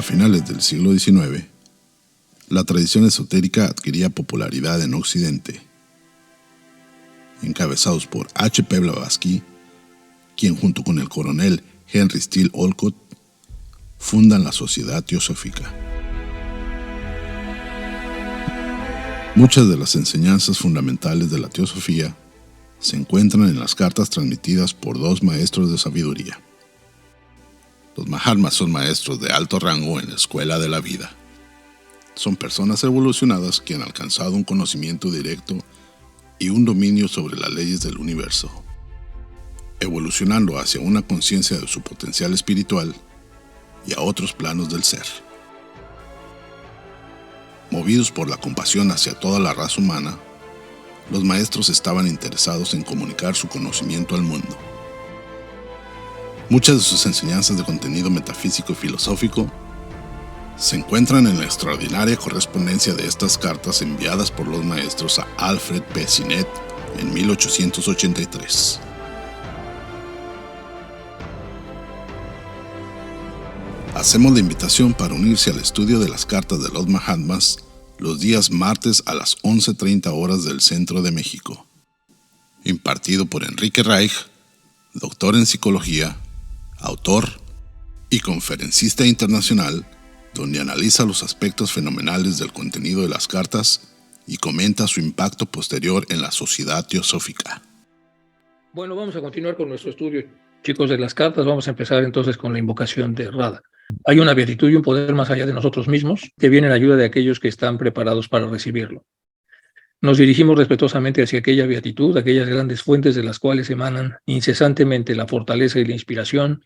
A finales del siglo XIX, la tradición esotérica adquiría popularidad en Occidente. Encabezados por H. P. Blavatsky, quien junto con el coronel Henry Steele Olcott fundan la Sociedad Teosófica. Muchas de las enseñanzas fundamentales de la teosofía se encuentran en las cartas transmitidas por dos maestros de sabiduría. Los Mahatmas son maestros de alto rango en la escuela de la vida. Son personas evolucionadas que han alcanzado un conocimiento directo y un dominio sobre las leyes del universo, evolucionando hacia una conciencia de su potencial espiritual y a otros planos del ser. Movidos por la compasión hacia toda la raza humana, los maestros estaban interesados en comunicar su conocimiento al mundo. Muchas de sus enseñanzas de contenido metafísico y filosófico se encuentran en la extraordinaria correspondencia de estas cartas enviadas por los maestros a Alfred P. Sinnett en 1883. Hacemos la invitación para unirse al estudio de las cartas de los Mahatmas los días martes a las 11:30 horas del centro de México. Impartido por Enrique Reich, doctor en psicología, autor y conferencista internacional, donde analiza los aspectos fenomenales del contenido de las cartas y comenta su impacto posterior en la sociedad teosófica. Bueno, vamos a continuar con nuestro estudio, chicos, de las cartas. Vamos a empezar entonces con la invocación de Radha. Hay una beatitud y un poder más allá de nosotros mismos que viene en ayuda de aquellos que están preparados para recibirlo. Nos dirigimos respetuosamente hacia aquella beatitud, aquellas grandes fuentes de las cuales emanan incesantemente la fortaleza y la inspiración,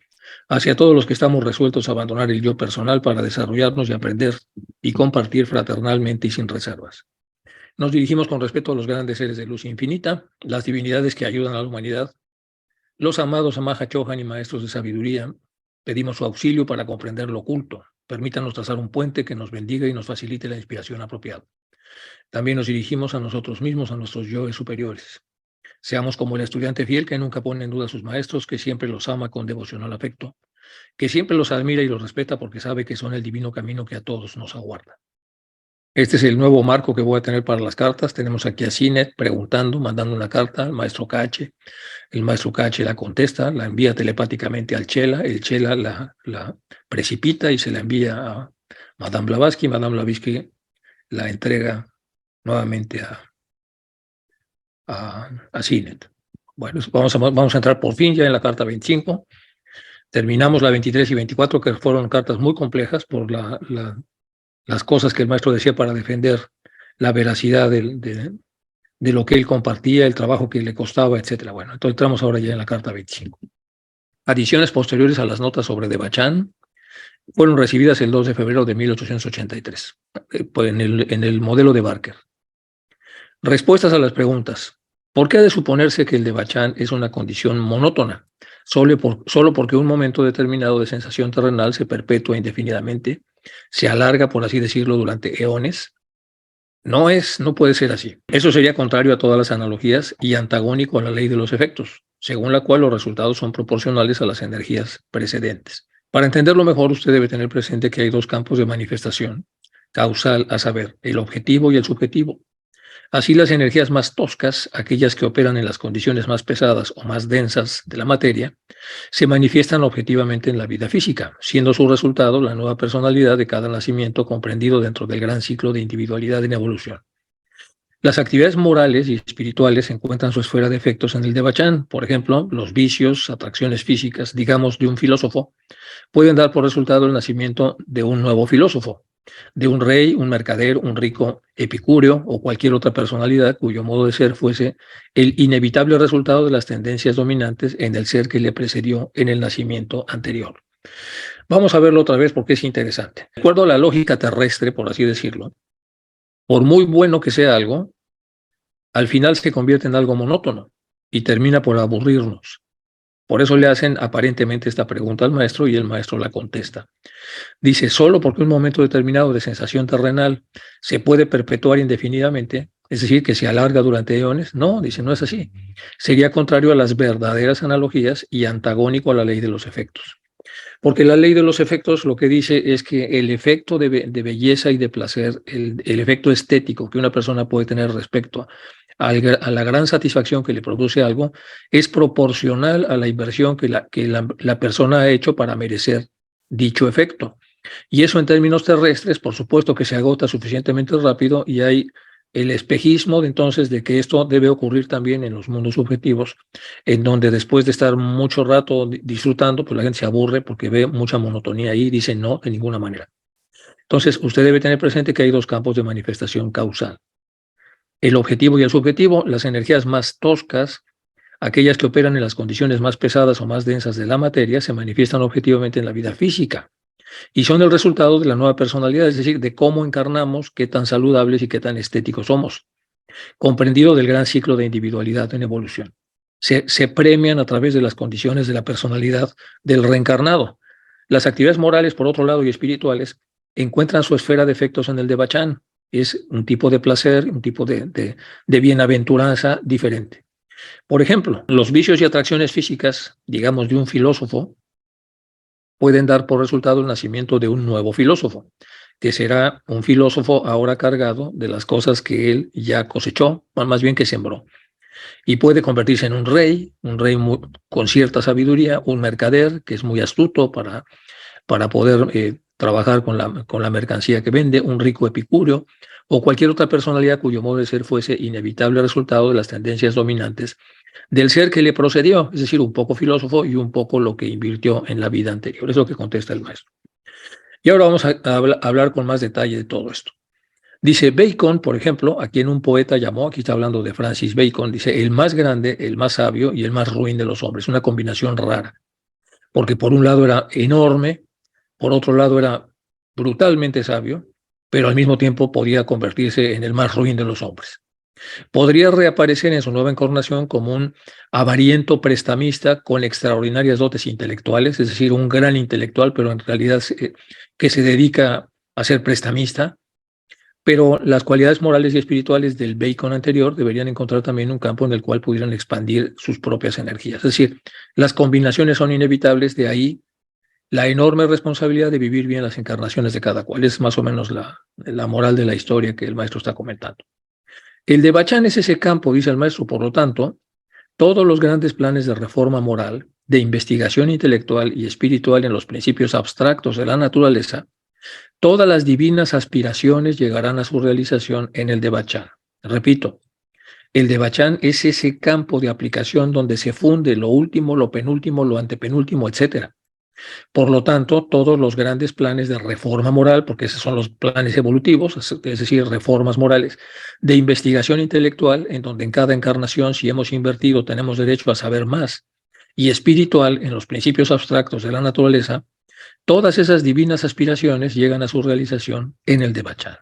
hacia todos los que estamos resueltos a abandonar el yo personal para desarrollarnos y aprender y compartir fraternalmente y sin reservas. Nos dirigimos con respeto a los grandes seres de luz infinita, las divinidades que ayudan a la humanidad, los amados Amaha Chohan y maestros de sabiduría. Pedimos su auxilio para comprender lo oculto. Permítanos trazar un puente que nos bendiga y nos facilite la inspiración apropiada. También nos dirigimos a nosotros mismos, a nuestros yoes superiores. Seamos como el estudiante fiel que nunca pone en duda a sus maestros, que siempre los ama con devocional afecto, que siempre los admira y los respeta porque sabe que son el divino camino que a todos nos aguarda. Este es el nuevo marco que voy a tener para las cartas. Tenemos aquí a Sinnett preguntando, mandando una carta al maestro Cache. El maestro Cache la contesta, la envía telepáticamente al Chela. El Chela la precipita y se la envía a Madame Blavatsky. Madame Blavatsky la entrega nuevamente a Sinnett. Bueno, vamos a entrar por fin ya en la carta 25. Terminamos la 23 y 24, que fueron cartas muy complejas por las cosas que el maestro decía para defender la veracidad de lo que él compartía, el trabajo que le costaba, etc. Bueno, entonces entramos ahora ya en la carta 25. Adiciones posteriores a las notas sobre Devachan fueron recibidas el 2 de febrero de 1883, en el modelo de Barker. Respuestas a las preguntas. ¿Por qué ha de suponerse que el Devachan es una condición monótona, solo porque un momento determinado de sensación terrenal se perpetúa indefinidamente, se alarga, por así decirlo, durante eones? No puede ser así. Eso sería contrario a todas las analogías y antagónico a la ley de los efectos, según la cual los resultados son proporcionales a las energías precedentes. Para entenderlo mejor, usted debe tener presente que hay dos campos de manifestación causal, a saber, el objetivo y el subjetivo. Así, las energías más toscas, aquellas que operan en las condiciones más pesadas o más densas de la materia, se manifiestan objetivamente en la vida física, siendo su resultado la nueva personalidad de cada nacimiento comprendido dentro del gran ciclo de individualidad en evolución. Las actividades morales y espirituales encuentran su esfera de efectos en el Devachan. Por ejemplo, los vicios, atracciones físicas, digamos, de un filósofo, pueden dar por resultado el nacimiento de un nuevo filósofo, de un rey, un mercader, un rico epicúreo o cualquier otra personalidad cuyo modo de ser fuese el inevitable resultado de las tendencias dominantes en el ser que le precedió en el nacimiento anterior. Vamos a verlo otra vez porque es interesante. De acuerdo a la lógica terrestre, por así decirlo, por muy bueno que sea algo, al final se convierte en algo monótono y termina por aburrirnos. Por eso le hacen aparentemente esta pregunta al maestro y el maestro la contesta. Dice, solo porque un momento determinado de sensación terrenal se puede perpetuar indefinidamente, es decir, que se alarga durante eones. No, dice, no es así. Sería contrario a las verdaderas analogías y antagónico a la ley de los efectos. Porque la ley de los efectos lo que dice es que el efecto de belleza y de placer, el efecto estético que una persona puede tener respecto a la gran satisfacción que le produce algo, es proporcional a la inversión que la persona ha hecho para merecer dicho efecto. Y eso en términos terrestres, por supuesto que se agota suficientemente rápido y hay el espejismo de entonces de que esto debe ocurrir también en los mundos subjetivos, en donde después de estar mucho rato disfrutando, pues la gente se aburre porque ve mucha monotonía ahí y dice no, de ninguna manera. Entonces, usted debe tener presente que hay dos campos de manifestación causal. El objetivo y el subjetivo, las energías más toscas, aquellas que operan en las condiciones más pesadas o más densas de la materia, se manifiestan objetivamente en la vida física y son el resultado de la nueva personalidad, es decir, de cómo encarnamos, qué tan saludables y qué tan estéticos somos, comprendido del gran ciclo de individualidad en evolución. Se premian a través de las condiciones de la personalidad del reencarnado. Las actividades morales, por otro lado, y espirituales, encuentran su esfera de efectos en el Devachan. Es un tipo de placer, un tipo de bienaventuranza diferente. Por ejemplo, los vicios y atracciones físicas, digamos, de un filósofo, pueden dar por resultado el nacimiento de un nuevo filósofo, que será un filósofo ahora cargado de las cosas que él ya cosechó, más bien que sembró. Y puede convertirse en un rey con cierta sabiduría, un mercader que es muy astuto para poder trabajar con la mercancía que vende, un rico epicúreo, o cualquier otra personalidad cuyo modo de ser fuese inevitable resultado de las tendencias dominantes del ser que le procedió, es decir, un poco filósofo y un poco lo que invirtió en la vida anterior. Es lo que contesta el maestro. Y ahora vamos a hablar con más detalle de todo esto. Dice Bacon, por ejemplo, a quien un poeta llamó, aquí está hablando de Francis Bacon, dice, el más grande, el más sabio y el más ruin de los hombres. Una combinación rara, porque por un lado era enorme, por otro lado era brutalmente sabio, pero al mismo tiempo podía convertirse en el más ruin de los hombres. Podría reaparecer en su nueva encarnación como un avariento prestamista con extraordinarias dotes intelectuales, es decir, un gran intelectual, pero en realidad que se dedica a ser prestamista, pero las cualidades morales y espirituales del Bacon anterior deberían encontrar también un campo en el cual pudieran expandir sus propias energías. Es decir, las combinaciones son inevitables, de ahí la enorme responsabilidad de vivir bien las encarnaciones de cada cual. Es más o menos la moral de la historia que el maestro está comentando. El Devachan es ese campo, dice el maestro, por lo tanto, todos los grandes planes de reforma moral, de investigación intelectual y espiritual en los principios abstractos de la naturaleza, todas las divinas aspiraciones llegarán a su realización en el Devachan. Repito, el Devachan es ese campo de aplicación donde se funde lo último, lo penúltimo, lo antepenúltimo, etc. Por lo tanto, todos los grandes planes de reforma moral, porque esos son los planes evolutivos, es decir, reformas morales, de investigación intelectual, en donde en cada encarnación, si hemos invertido, tenemos derecho a saber más, y espiritual, en los principios abstractos de la naturaleza, todas esas divinas aspiraciones llegan a su realización en el Devachan.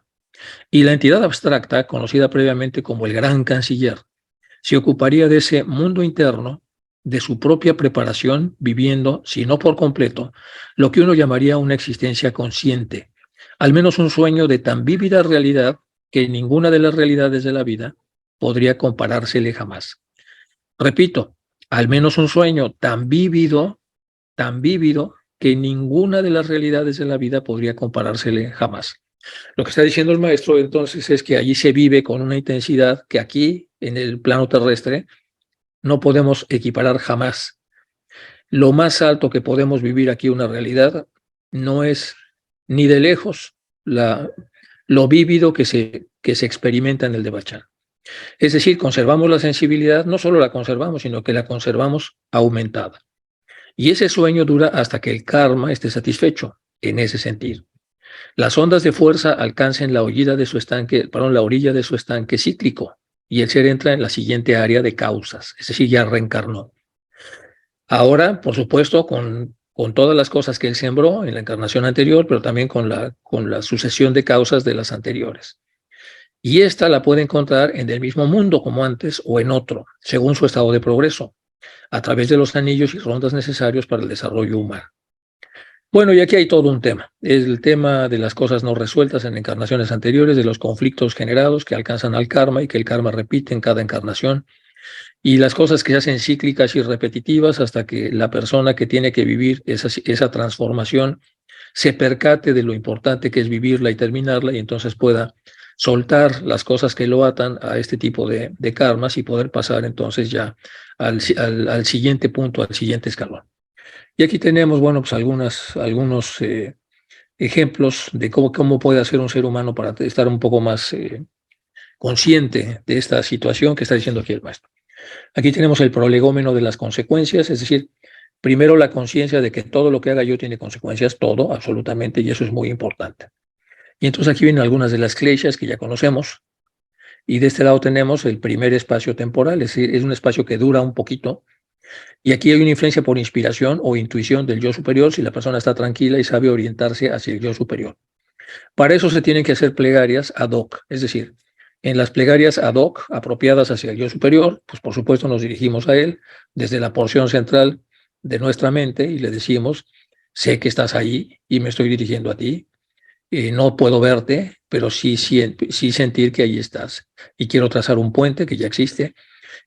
Y la entidad abstracta, conocida previamente como el Gran Canciller, se ocuparía de ese mundo interno, de su propia preparación, viviendo, si no por completo, lo que uno llamaría una existencia consciente, al menos un sueño de tan vívida realidad que ninguna de las realidades de la vida podría comparársele jamás. Repito, al menos un sueño tan vívido, que ninguna de las realidades de la vida podría comparársele jamás. Lo que está diciendo el maestro entonces es que allí se vive con una intensidad que aquí, en el plano terrestre, no podemos equiparar jamás. Lo más alto que podemos vivir aquí, una realidad, no es ni de lejos lo vívido que se experimenta en el Devachan. Es decir, conservamos la sensibilidad, no solo la conservamos, sino que la conservamos aumentada. Y ese sueño dura hasta que el karma esté satisfecho, en ese sentido. Las ondas de fuerza alcancen la orilla de su estanque cíclico, y el ser entra en la siguiente área de causas, es decir, ya reencarnó. Ahora, por supuesto, con todas las cosas que él sembró en la encarnación anterior, pero también con la sucesión de causas de las anteriores. Y esta la puede encontrar en el mismo mundo como antes o en otro, según su estado de progreso, a través de los anillos y rondas necesarios para el desarrollo humano. Bueno, y aquí hay todo un tema. Es el tema de las cosas no resueltas en encarnaciones anteriores, de los conflictos generados que alcanzan al karma y que el karma repite en cada encarnación, y las cosas que se hacen cíclicas y repetitivas hasta que la persona que tiene que vivir esa transformación se percate de lo importante que es vivirla y terminarla y entonces pueda soltar las cosas que lo atan a este tipo de karmas y poder pasar entonces ya al siguiente punto, al siguiente escalón. Y aquí tenemos, bueno, pues algunos ejemplos de cómo puede hacer un ser humano para estar un poco más consciente de esta situación que está diciendo aquí el maestro. Aquí tenemos el prolegómeno de las consecuencias, es decir, primero la conciencia de que todo lo que haga yo tiene consecuencias, todo, absolutamente, y eso es muy importante. Y entonces aquí vienen algunas de las kleshas que ya conocemos, y de este lado tenemos el primer espacio temporal, es decir, es un espacio que dura un poquito, y aquí hay una influencia por inspiración o intuición del yo superior si la persona está tranquila y sabe orientarse hacia el yo superior. Para eso se tienen que hacer plegarias ad hoc, es decir, en las plegarias ad hoc apropiadas hacia el yo superior, pues por supuesto nos dirigimos a él desde la porción central de nuestra mente y le decimos, sé que estás ahí y me estoy dirigiendo a ti, no puedo verte, pero sí sentir que ahí estás. Y quiero trazar un puente que ya existe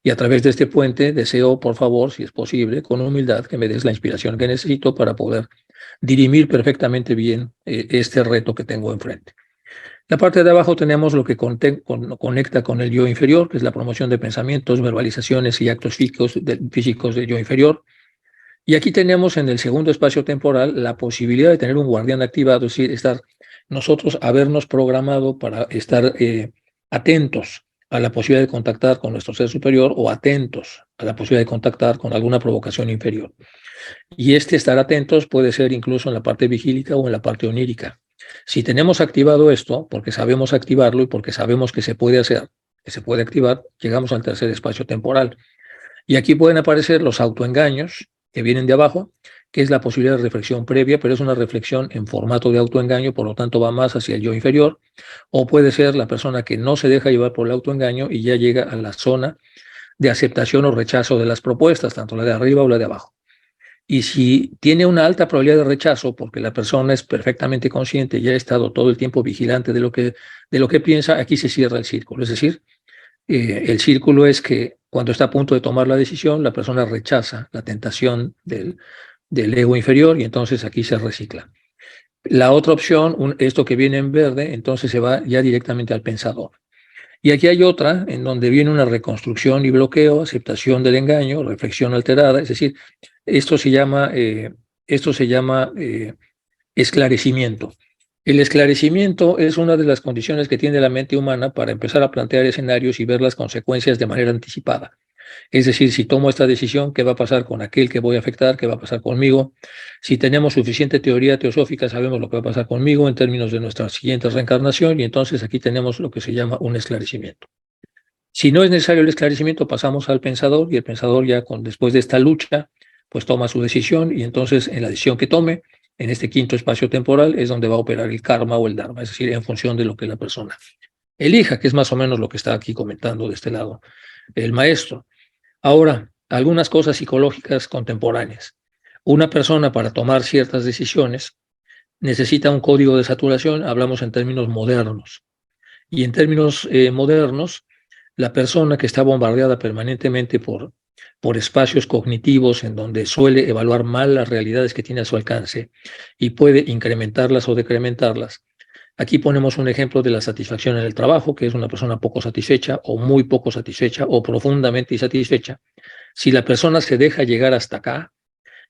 y a través de este puente deseo, por favor, si es posible, con humildad, que me des la inspiración que necesito para poder dirimir perfectamente bien este reto que tengo enfrente. La parte de abajo tenemos lo que conecta con el yo inferior, que es la promoción de pensamientos, verbalizaciones y actos físicos del yo inferior. Y aquí tenemos en el segundo espacio temporal la posibilidad de tener un guardián activado, es decir, estar nosotros habernos programado para estar atentos a la posibilidad de contactar con nuestro ser superior o atentos a la posibilidad de contactar con alguna provocación inferior. Y este estar atentos puede ser incluso en la parte vigílica o en la parte onírica. Si tenemos activado esto, porque sabemos activarlo y porque sabemos que se puede hacer, que se puede activar, llegamos al tercer espacio temporal. Y aquí pueden aparecer los autoengaños que vienen de abajo, que es la posibilidad de reflexión previa, pero es una reflexión en formato de autoengaño, por lo tanto va más hacia el yo inferior, o puede ser la persona que no se deja llevar por el autoengaño y ya llega a la zona de aceptación o rechazo de las propuestas, tanto la de arriba o la de abajo. Y si tiene una alta probabilidad de rechazo, porque la persona es perfectamente consciente y ha estado todo el tiempo vigilante de lo que piensa, aquí se cierra el círculo. Es decir, el círculo es que cuando está a punto de tomar la decisión, la persona rechaza la tentación del ego inferior y entonces aquí se recicla. La otra opción, esto que viene en verde, entonces se va ya directamente al pensador. Y aquí hay otra en donde viene una reconstrucción y bloqueo, aceptación del engaño, reflexión alterada, es decir, esto se llama, esclarecimiento. El esclarecimiento es una de las condiciones que tiene la mente humana para empezar a plantear escenarios y ver las consecuencias de manera anticipada. Es decir, si tomo esta decisión, ¿qué va a pasar con aquel que voy a afectar? ¿Qué va a pasar conmigo? Si tenemos suficiente teoría teosófica, sabemos lo que va a pasar conmigo en términos de nuestra siguiente reencarnación y entonces aquí tenemos lo que se llama un esclarecimiento. Si no es necesario el esclarecimiento, pasamos al pensador y el pensador ya después de esta lucha, pues toma su decisión y entonces en la decisión que tome, en este quinto espacio temporal, es donde va a operar el karma o el dharma, es decir, en función de lo que la persona elija, que es más o menos lo que está aquí comentando de este lado el maestro. Ahora, algunas cosas psicológicas contemporáneas. Una persona para tomar ciertas decisiones necesita un código de saturación, hablamos en términos modernos. Y en términos modernos, la persona que está bombardeada permanentemente por espacios cognitivos en donde suele evaluar mal las realidades que tiene a su alcance y puede incrementarlas o decrementarlas. Aquí ponemos un ejemplo de la satisfacción en el trabajo, que es una persona poco satisfecha o muy poco satisfecha o profundamente insatisfecha. Si la persona se deja llegar hasta acá,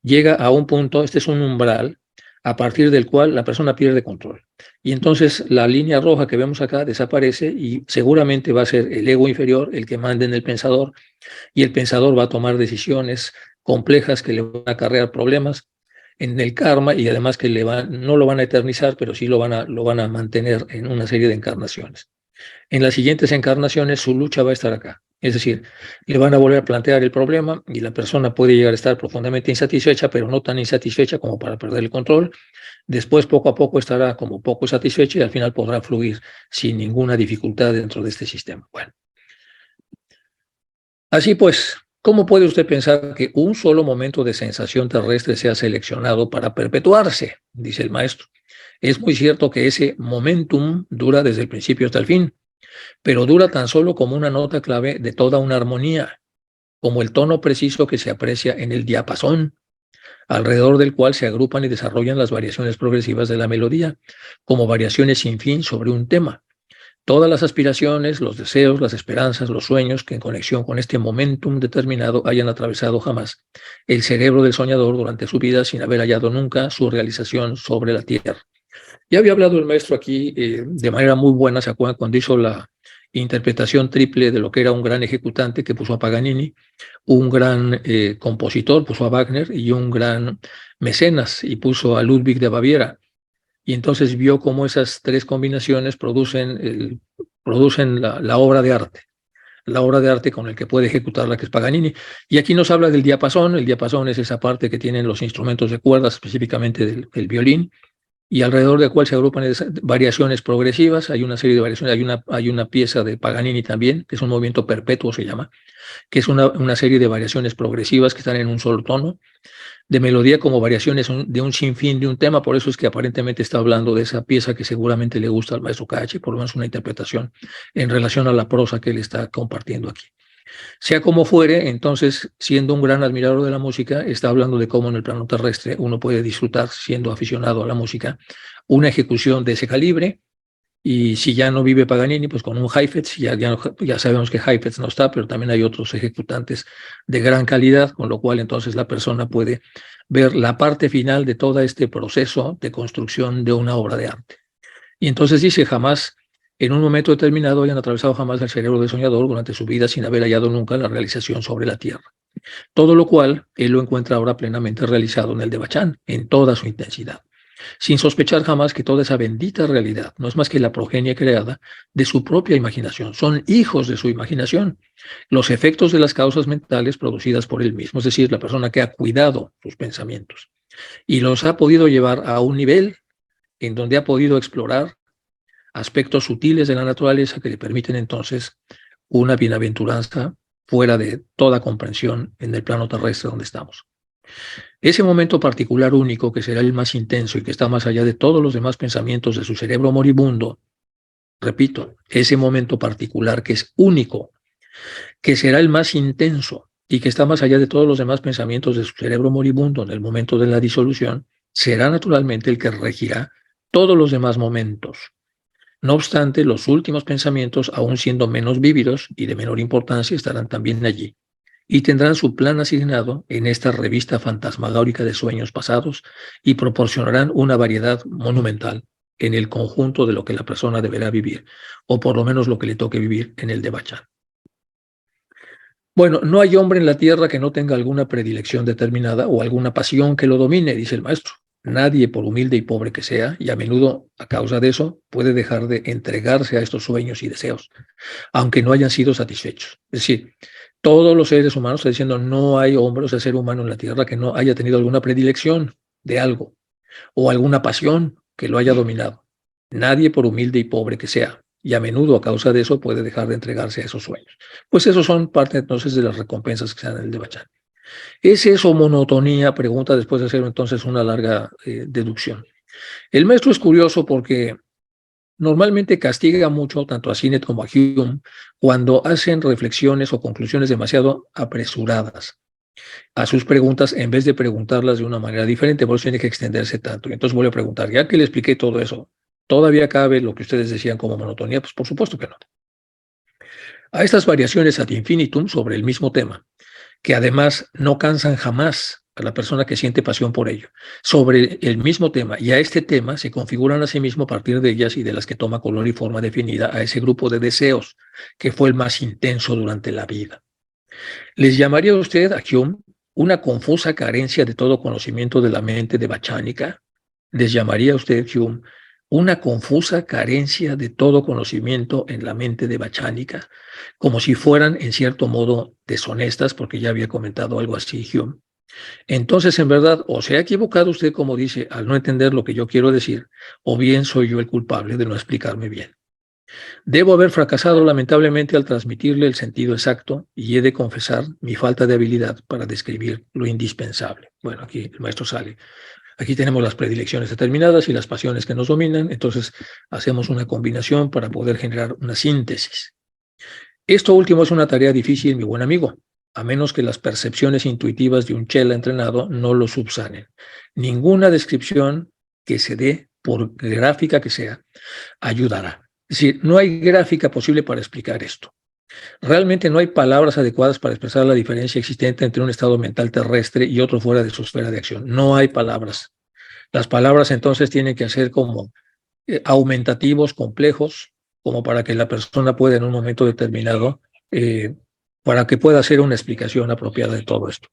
llega a un punto, este es un umbral, a partir del cual la persona pierde control. Y entonces la línea roja que vemos acá desaparece y seguramente va a ser el ego inferior el que mande en el pensador y el pensador va a tomar decisiones complejas que le van a acarrear problemas en el karma y además que no lo van a eternizar, pero sí lo van a mantener en una serie de encarnaciones. En las siguientes encarnaciones su lucha va a estar acá. Es decir, le van a volver a plantear el problema y la persona puede llegar a estar profundamente insatisfecha, pero no tan insatisfecha como para perder el control. Después, poco a poco, estará como poco satisfecha y al final podrá fluir sin ninguna dificultad dentro de este sistema. Bueno, así pues, ¿cómo puede usted pensar que un solo momento de sensación terrestre sea seleccionado para perpetuarse? Dice el maestro. Es muy cierto que ese momentum dura desde el principio hasta el fin, pero dura tan solo como una nota clave de toda una armonía. como el tono preciso que se aprecia en el diapasón, alrededor del cual se agrupan y desarrollan las variaciones progresivas de la melodía, como variaciones sin fin sobre un tema. Todas las aspiraciones, los deseos, las esperanzas, los sueños que en conexión con este momentum determinado hayan atravesado jamás el cerebro del soñador durante su vida sin haber hallado nunca su realización sobre la tierra. Ya había hablado el maestro aquí de manera muy buena, ¿se acuerdan? Cuando hizo la interpretación triple de lo que era un gran ejecutante que puso a Paganini, un gran compositor, puso a Wagner, y un gran mecenas, y puso a Ludwig de Baviera. Y entonces vio cómo esas tres combinaciones producen la obra de arte. La obra de arte con el que puede ejecutarla, que es Paganini. Y aquí nos habla del diapasón. El diapasón es esa parte que tienen los instrumentos de cuerdas, específicamente del violín, y alrededor del cual se agrupan variaciones progresivas. Hay una serie de variaciones, hay una pieza de Paganini también, que es un movimiento perpetuo, se llama, que es una serie de variaciones progresivas que están en un solo tono, de melodía como variaciones de un sinfín de un tema. Por eso es que aparentemente está hablando de esa pieza que seguramente le gusta al maestro Cachi, por lo menos una interpretación en relación a la prosa que él está compartiendo aquí. Sea como fuere, entonces, siendo un gran admirador de la música, está hablando de cómo en el plano terrestre uno puede disfrutar, siendo aficionado a la música, una ejecución de ese calibre. Y si ya no vive Paganini, pues con un Heifetz, ya sabemos que Heifetz no está, pero también hay otros ejecutantes de gran calidad, con lo cual entonces la persona puede ver la parte final de todo este proceso de construcción de una obra de arte. Y entonces dice, jamás, en un momento determinado, hayan atravesado jamás el cerebro del soñador durante su vida sin haber hallado nunca la realización sobre la tierra. Todo lo cual él lo encuentra ahora plenamente realizado en el de Bachán, en toda su intensidad, sin sospechar jamás que toda esa bendita realidad no es más que la progenie creada de su propia imaginación. Son hijos de su imaginación, los efectos de las causas mentales producidas por él mismo, es decir, la persona que ha cuidado sus pensamientos y los ha podido llevar a un nivel en donde ha podido explorar aspectos sutiles de la naturaleza que le permiten entonces una bienaventuranza fuera de toda comprensión en el plano terrestre donde estamos. Ese momento particular único, que será el más intenso y que está más allá de todos los demás pensamientos de su cerebro moribundo, repito, ese momento particular que es único, que será el más intenso y que está más allá de todos los demás pensamientos de su cerebro moribundo en el momento de la disolución, será naturalmente el que regirá todos los demás momentos. No obstante, los últimos pensamientos, aun siendo menos vívidos y de menor importancia, estarán también allí y tendrán su plan asignado en esta revista fantasmagórica de sueños pasados y proporcionarán una variedad monumental en el conjunto de lo que la persona deberá vivir, o por lo menos lo que le toque vivir en el de Bachán. Bueno, no hay hombre en la tierra que no tenga alguna predilección determinada o alguna pasión que lo domine, dice el maestro. Nadie, por humilde y pobre que sea, y a menudo a causa de eso, puede dejar de entregarse a estos sueños y deseos, aunque no hayan sido satisfechos. Es decir, todos los seres humanos, está diciendo, no hay hombre o ser humano en la tierra que no haya tenido alguna predilección de algo o alguna pasión que lo haya dominado. Nadie, por humilde y pobre que sea, y a menudo a causa de eso puede dejar de entregarse a esos sueños. Pues esos son parte entonces de las recompensas que se dan en el de Bachán. ¿Es eso monotonía? Pregunta después de hacer entonces una larga deducción. El maestro es curioso porque normalmente castiga mucho tanto a Sinnett como a Hume cuando hacen reflexiones o conclusiones demasiado apresuradas a sus preguntas en vez de preguntarlas de una manera diferente. Por eso tiene que extenderse tanto. Y entonces vuelvo a preguntar, ya que le expliqué todo eso, ¿todavía cabe lo que ustedes decían como monotonía? Pues por supuesto que no. A estas variaciones ad infinitum sobre el mismo tema, que además no cansan jamás a la persona que siente pasión por ello, sobre el mismo tema, y a este tema se configuran a sí mismo a partir de ellas y de las que toma color y forma definida a ese grupo de deseos que fue el más intenso durante la vida. ¿Les llamaría usted a Hume una confusa carencia de todo conocimiento de la mente de Bachánica? ¿Les llamaría usted Hume una confusa carencia de todo conocimiento en la mente de Bachánica, como si fueran en cierto modo deshonestas, porque ya había comentado algo así Hume? Entonces, en verdad, o se ha equivocado usted, como dice, al no entender lo que yo quiero decir, o bien soy yo el culpable de no explicarme bien. Debo haber fracasado lamentablemente al transmitirle el sentido exacto y he de confesar mi falta de habilidad para describir lo indispensable. Bueno, aquí el maestro sale. Aquí tenemos las predilecciones determinadas y las pasiones que nos dominan, entonces hacemos una combinación para poder generar una síntesis. Esto último es una tarea difícil, mi buen amigo. a menos que las percepciones intuitivas de un chela entrenado no lo subsanen. Ninguna descripción que se dé, por gráfica que sea, ayudará. Es decir, no hay gráfica posible para explicar esto. Realmente no hay palabras adecuadas para expresar la diferencia existente entre un estado mental terrestre y otro fuera de su esfera de acción. No hay palabras. Las palabras entonces tienen que ser como aumentativos, complejos, como para que la persona pueda en un momento determinado, para que pueda hacer una explicación apropiada de todo esto.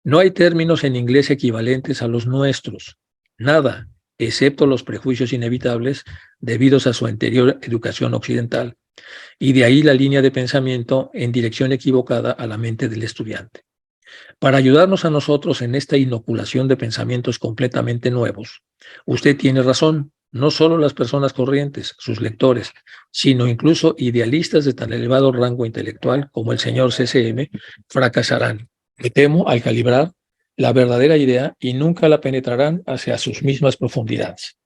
No hay términos en inglés equivalentes a los nuestros. Nada, excepto los prejuicios inevitables debidos a su anterior educación occidental. Y de ahí la línea de pensamiento en dirección equivocada a la mente del estudiante. Para ayudarnos a nosotros en esta inoculación de pensamientos completamente nuevos, usted tiene razón, no solo las personas corrientes, sus lectores, sino incluso idealistas de tan elevado rango intelectual como el señor CCM, fracasarán, me temo, al calibrar la verdadera idea y nunca la penetrarán hacia sus mismas profundidades.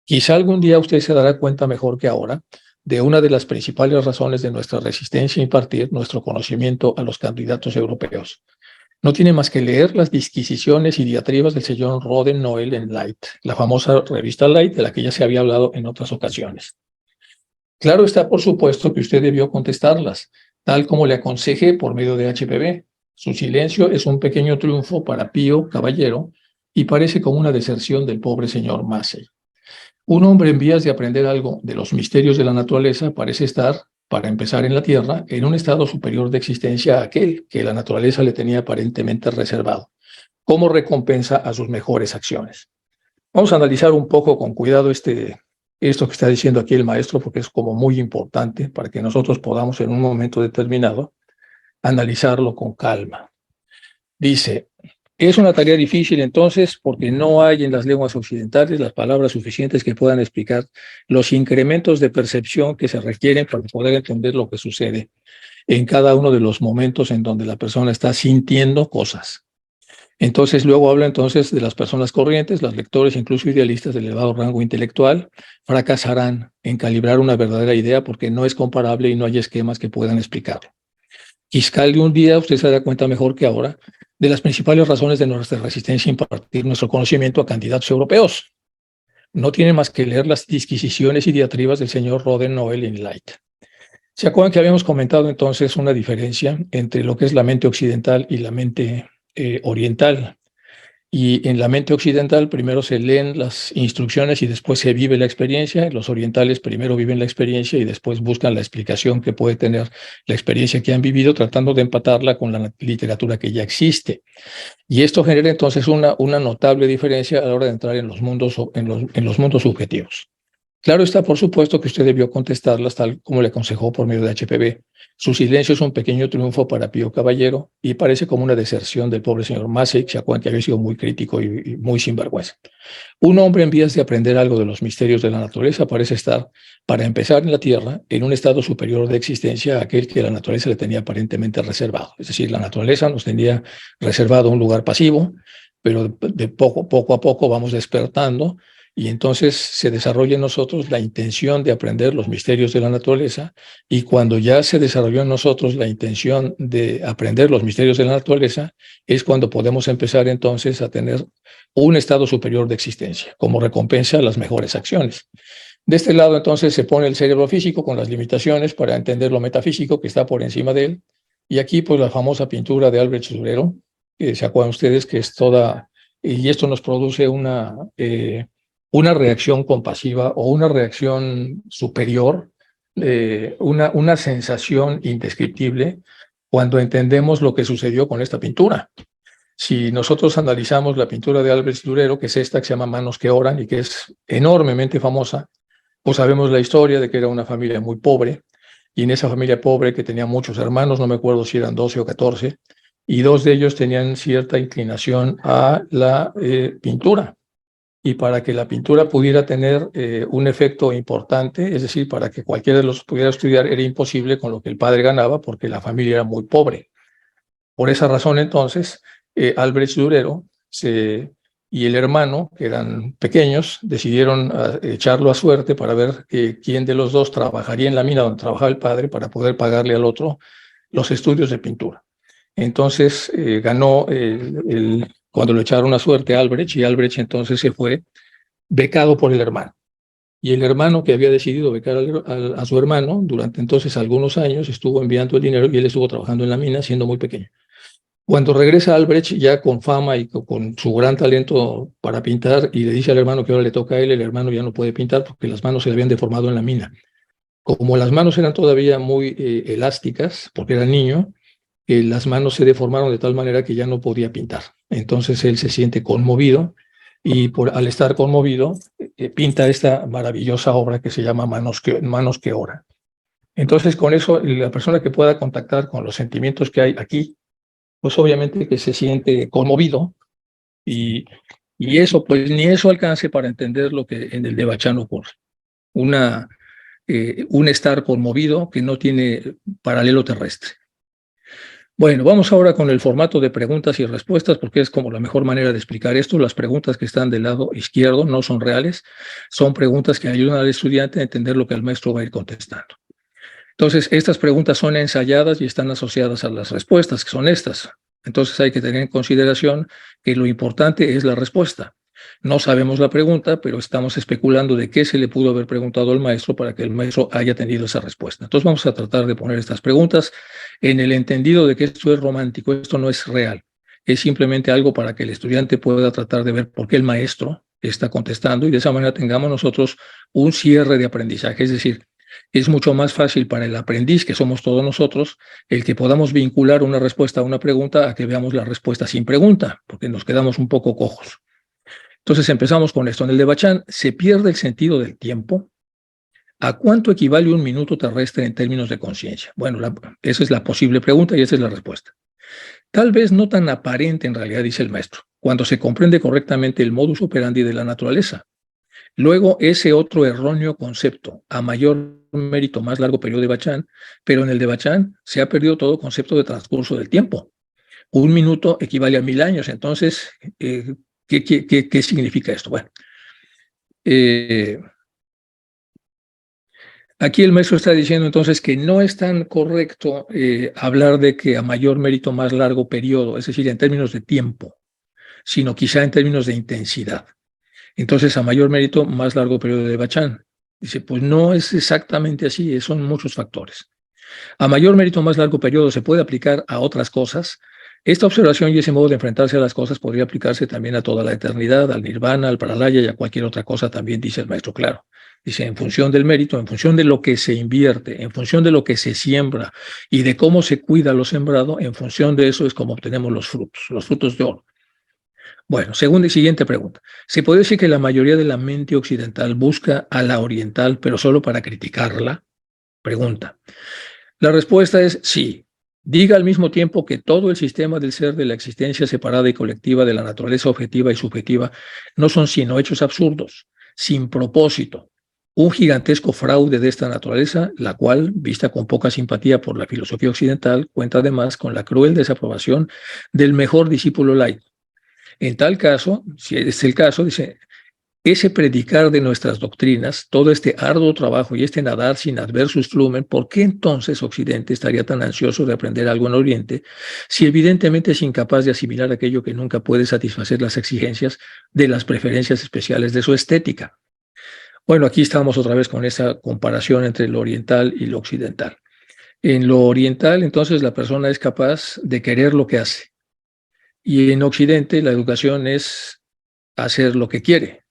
Quizá algún día usted se dará cuenta mejor que ahora de una de las principales razones de nuestra resistencia a impartir nuestro conocimiento a los candidatos europeos. No tiene más que leer las disquisiciones y diatribas del señor Roden Noel en Light, la famosa revista Light de la que ya se había hablado en otras ocasiones. Claro está, por supuesto, que usted debió contestarlas, tal como le aconsejé por medio de HPV. Su silencio es un pequeño triunfo para Pío Caballero y parece como una deserción del pobre señor Massey. Un hombre en vías de aprender algo de los misterios de la naturaleza parece estar, para empezar en la Tierra, en un estado superior de existencia a aquel que la naturaleza le tenía aparentemente reservado, como recompensa a sus mejores acciones. Vamos a analizar un poco con cuidado esto que está diciendo aquí el maestro, porque es como muy importante para que nosotros podamos en un momento determinado analizarlo con calma. Dice, es una tarea difícil entonces porque no hay en las lenguas occidentales las palabras suficientes que puedan explicar los incrementos de percepción que se requieren para poder entender lo que sucede en cada uno de los momentos en donde la persona está sintiendo cosas. Entonces luego habla entonces de las personas corrientes, los lectores, incluso idealistas de elevado rango intelectual, fracasarán en calibrar una verdadera idea porque no es comparable y no hay esquemas que puedan explicarlo. Quizá de un día usted se da cuenta mejor que ahora de las principales razones de nuestra resistencia a impartir nuestro conocimiento a candidatos europeos. No tiene más que leer las disquisiciones y diatribas del señor Roden Noel en Light. ¿Se acuerdan que habíamos comentado entonces una diferencia entre lo que es la mente occidental y la mente oriental? Y en la mente occidental primero se leen las instrucciones y después se vive la experiencia. Los orientales primero viven la experiencia y después buscan la explicación que puede tener la experiencia que han vivido, tratando de empatarla con la literatura que ya existe. Y esto genera entonces una notable diferencia a la hora de entrar en los mundos subjetivos. Claro está, por supuesto, que usted debió contestarlas tal como le aconsejó por medio de HPV. Su silencio es un pequeño triunfo para Pío Caballero y parece como una deserción del pobre señor Massey, que se acuerdan que había sido muy crítico y muy sinvergüenza. Un hombre en vías de aprender algo de los misterios de la naturaleza parece estar, para empezar en la Tierra, en un estado superior de existencia a aquel que la naturaleza le tenía aparentemente reservado. Es decir, la naturaleza nos tenía reservado un lugar pasivo, pero de poco a poco vamos despertando. Y entonces se desarrolla en nosotros la intención de aprender los misterios de la naturaleza, y cuando ya se desarrolló en nosotros la intención de aprender los misterios de la naturaleza, es cuando podemos empezar entonces a tener un estado superior de existencia, como recompensa a las mejores acciones. De este lado entonces se pone el cerebro físico con las limitaciones para entender lo metafísico que está por encima de él, y aquí pues la famosa pintura de Albrecht Durero, se acuerdan ustedes que es toda, y esto nos produce una reacción compasiva o una reacción superior, una sensación indescriptible cuando entendemos lo que sucedió con esta pintura. Si nosotros analizamos la pintura de Albrecht Durero, que es esta que se llama Manos que oran y que es enormemente famosa, pues sabemos la historia de que era una familia muy pobre, y en esa familia pobre que tenía muchos hermanos, no me acuerdo si eran 12 o 14, y dos de ellos tenían cierta inclinación a la pintura. Y para que la pintura pudiera tener un efecto importante, es decir, para que cualquiera de los pudiera estudiar, era imposible con lo que el padre ganaba porque la familia era muy pobre. Por esa razón, entonces, Albrecht Durero y el hermano, que eran pequeños, decidieron echarlo a suerte para ver quién de los dos trabajaría en la mina donde trabajaba el padre para poder pagarle al otro los estudios de pintura. Entonces ganó cuando lo echaron a suerte a Albrecht, y Albrecht entonces se fue becado por el hermano. Y el hermano, que había decidido becar a su hermano, durante entonces algunos años estuvo enviando el dinero y él estuvo trabajando en la mina siendo muy pequeño. Cuando regresa Albrecht ya con fama y con su gran talento para pintar, y le dice al hermano que ahora le toca a él, el hermano ya no puede pintar porque las manos se le habían deformado en la mina. Como las manos eran todavía muy elásticas, porque era niño, las manos se deformaron de tal manera que ya no podía pintar. Entonces él se siente conmovido y al estar conmovido pinta esta maravillosa obra que se llama Manos que oran. Entonces con eso la persona que pueda contactar con los sentimientos que hay aquí, pues obviamente que se siente conmovido, y, y eso, pues ni eso alcance para entender lo que en el de Bachán ocurre. Un estar conmovido que no tiene paralelo terrestre. Bueno, vamos ahora con el formato de preguntas y respuestas, porque es como la mejor manera de explicar esto. Las preguntas que están del lado izquierdo no son reales, son preguntas que ayudan al estudiante a entender lo que el maestro va a ir contestando. Entonces, estas preguntas son ensayadas y están asociadas a las respuestas, que son estas. Entonces hay que tener en consideración que lo importante es la respuesta. No sabemos la pregunta, pero estamos especulando de qué se le pudo haber preguntado al maestro para que el maestro haya tenido esa respuesta. Entonces vamos a tratar de poner estas preguntas en el entendido de que esto es romántico, esto no es real. Es simplemente algo para que el estudiante pueda tratar de ver por qué el maestro está contestando, y de esa manera tengamos nosotros un cierre de aprendizaje. Es decir, es mucho más fácil para el aprendiz, que somos todos nosotros, el que podamos vincular una respuesta a una pregunta a que veamos la respuesta sin pregunta, porque nos quedamos un poco cojos. Entonces empezamos con esto. En el de Bachán, ¿se pierde el sentido del tiempo? ¿A cuánto equivale un minuto terrestre en términos de conciencia? Bueno, esa es la posible pregunta y esa es la respuesta. Tal vez no tan aparente en realidad, dice el maestro, cuando se comprende correctamente el modus operandi de la naturaleza. Luego, ese otro erróneo concepto, a mayor mérito, más largo periodo de Bachán, pero en el de Bachán se ha perdido todo concepto de transcurso del tiempo. Un minuto equivale a 1000 años. Entonces, ¿qué significa esto? Bueno, aquí el maestro está diciendo entonces que no es tan correcto hablar de que a mayor mérito, más largo periodo, es decir, en términos de tiempo, sino quizá en términos de intensidad. Entonces, a mayor mérito, más largo periodo de Bachán. Dice, pues no es exactamente así, son muchos factores. A mayor mérito, más largo periodo se puede aplicar a otras cosas. Esta observación y ese modo de enfrentarse a las cosas podría aplicarse también a toda la eternidad, al nirvana, al pralaya y a cualquier otra cosa, también dice el maestro claro. Dice, en función del mérito, en función de lo que se invierte, en función de lo que se siembra y de cómo se cuida lo sembrado, en función de eso es como obtenemos los frutos de oro. Bueno, segunda y siguiente pregunta. ¿Se puede decir que la mayoría de la mente occidental busca a la oriental, pero solo para criticarla? Pregunta. La respuesta es sí. Diga al mismo tiempo que todo el sistema del ser, de la existencia separada y colectiva, de la naturaleza objetiva y subjetiva, no son sino hechos absurdos, sin propósito, un gigantesco fraude de esta naturaleza, la cual, vista con poca simpatía por la filosofía occidental, cuenta además con la cruel desaprobación del mejor discípulo laico. En tal caso, si es el caso, dice, ese predicar de nuestras doctrinas, todo este arduo trabajo y este nadar sin adversus flumen, ¿por qué entonces Occidente estaría tan ansioso de aprender algo en Oriente si evidentemente es incapaz de asimilar aquello que nunca puede satisfacer las exigencias de las preferencias especiales de su estética? Bueno, aquí estamos otra vez con esa comparación entre lo oriental y lo occidental. En lo oriental, entonces, la persona es capaz de querer lo que hace. Y en Occidente la educación es hacer lo que quiere.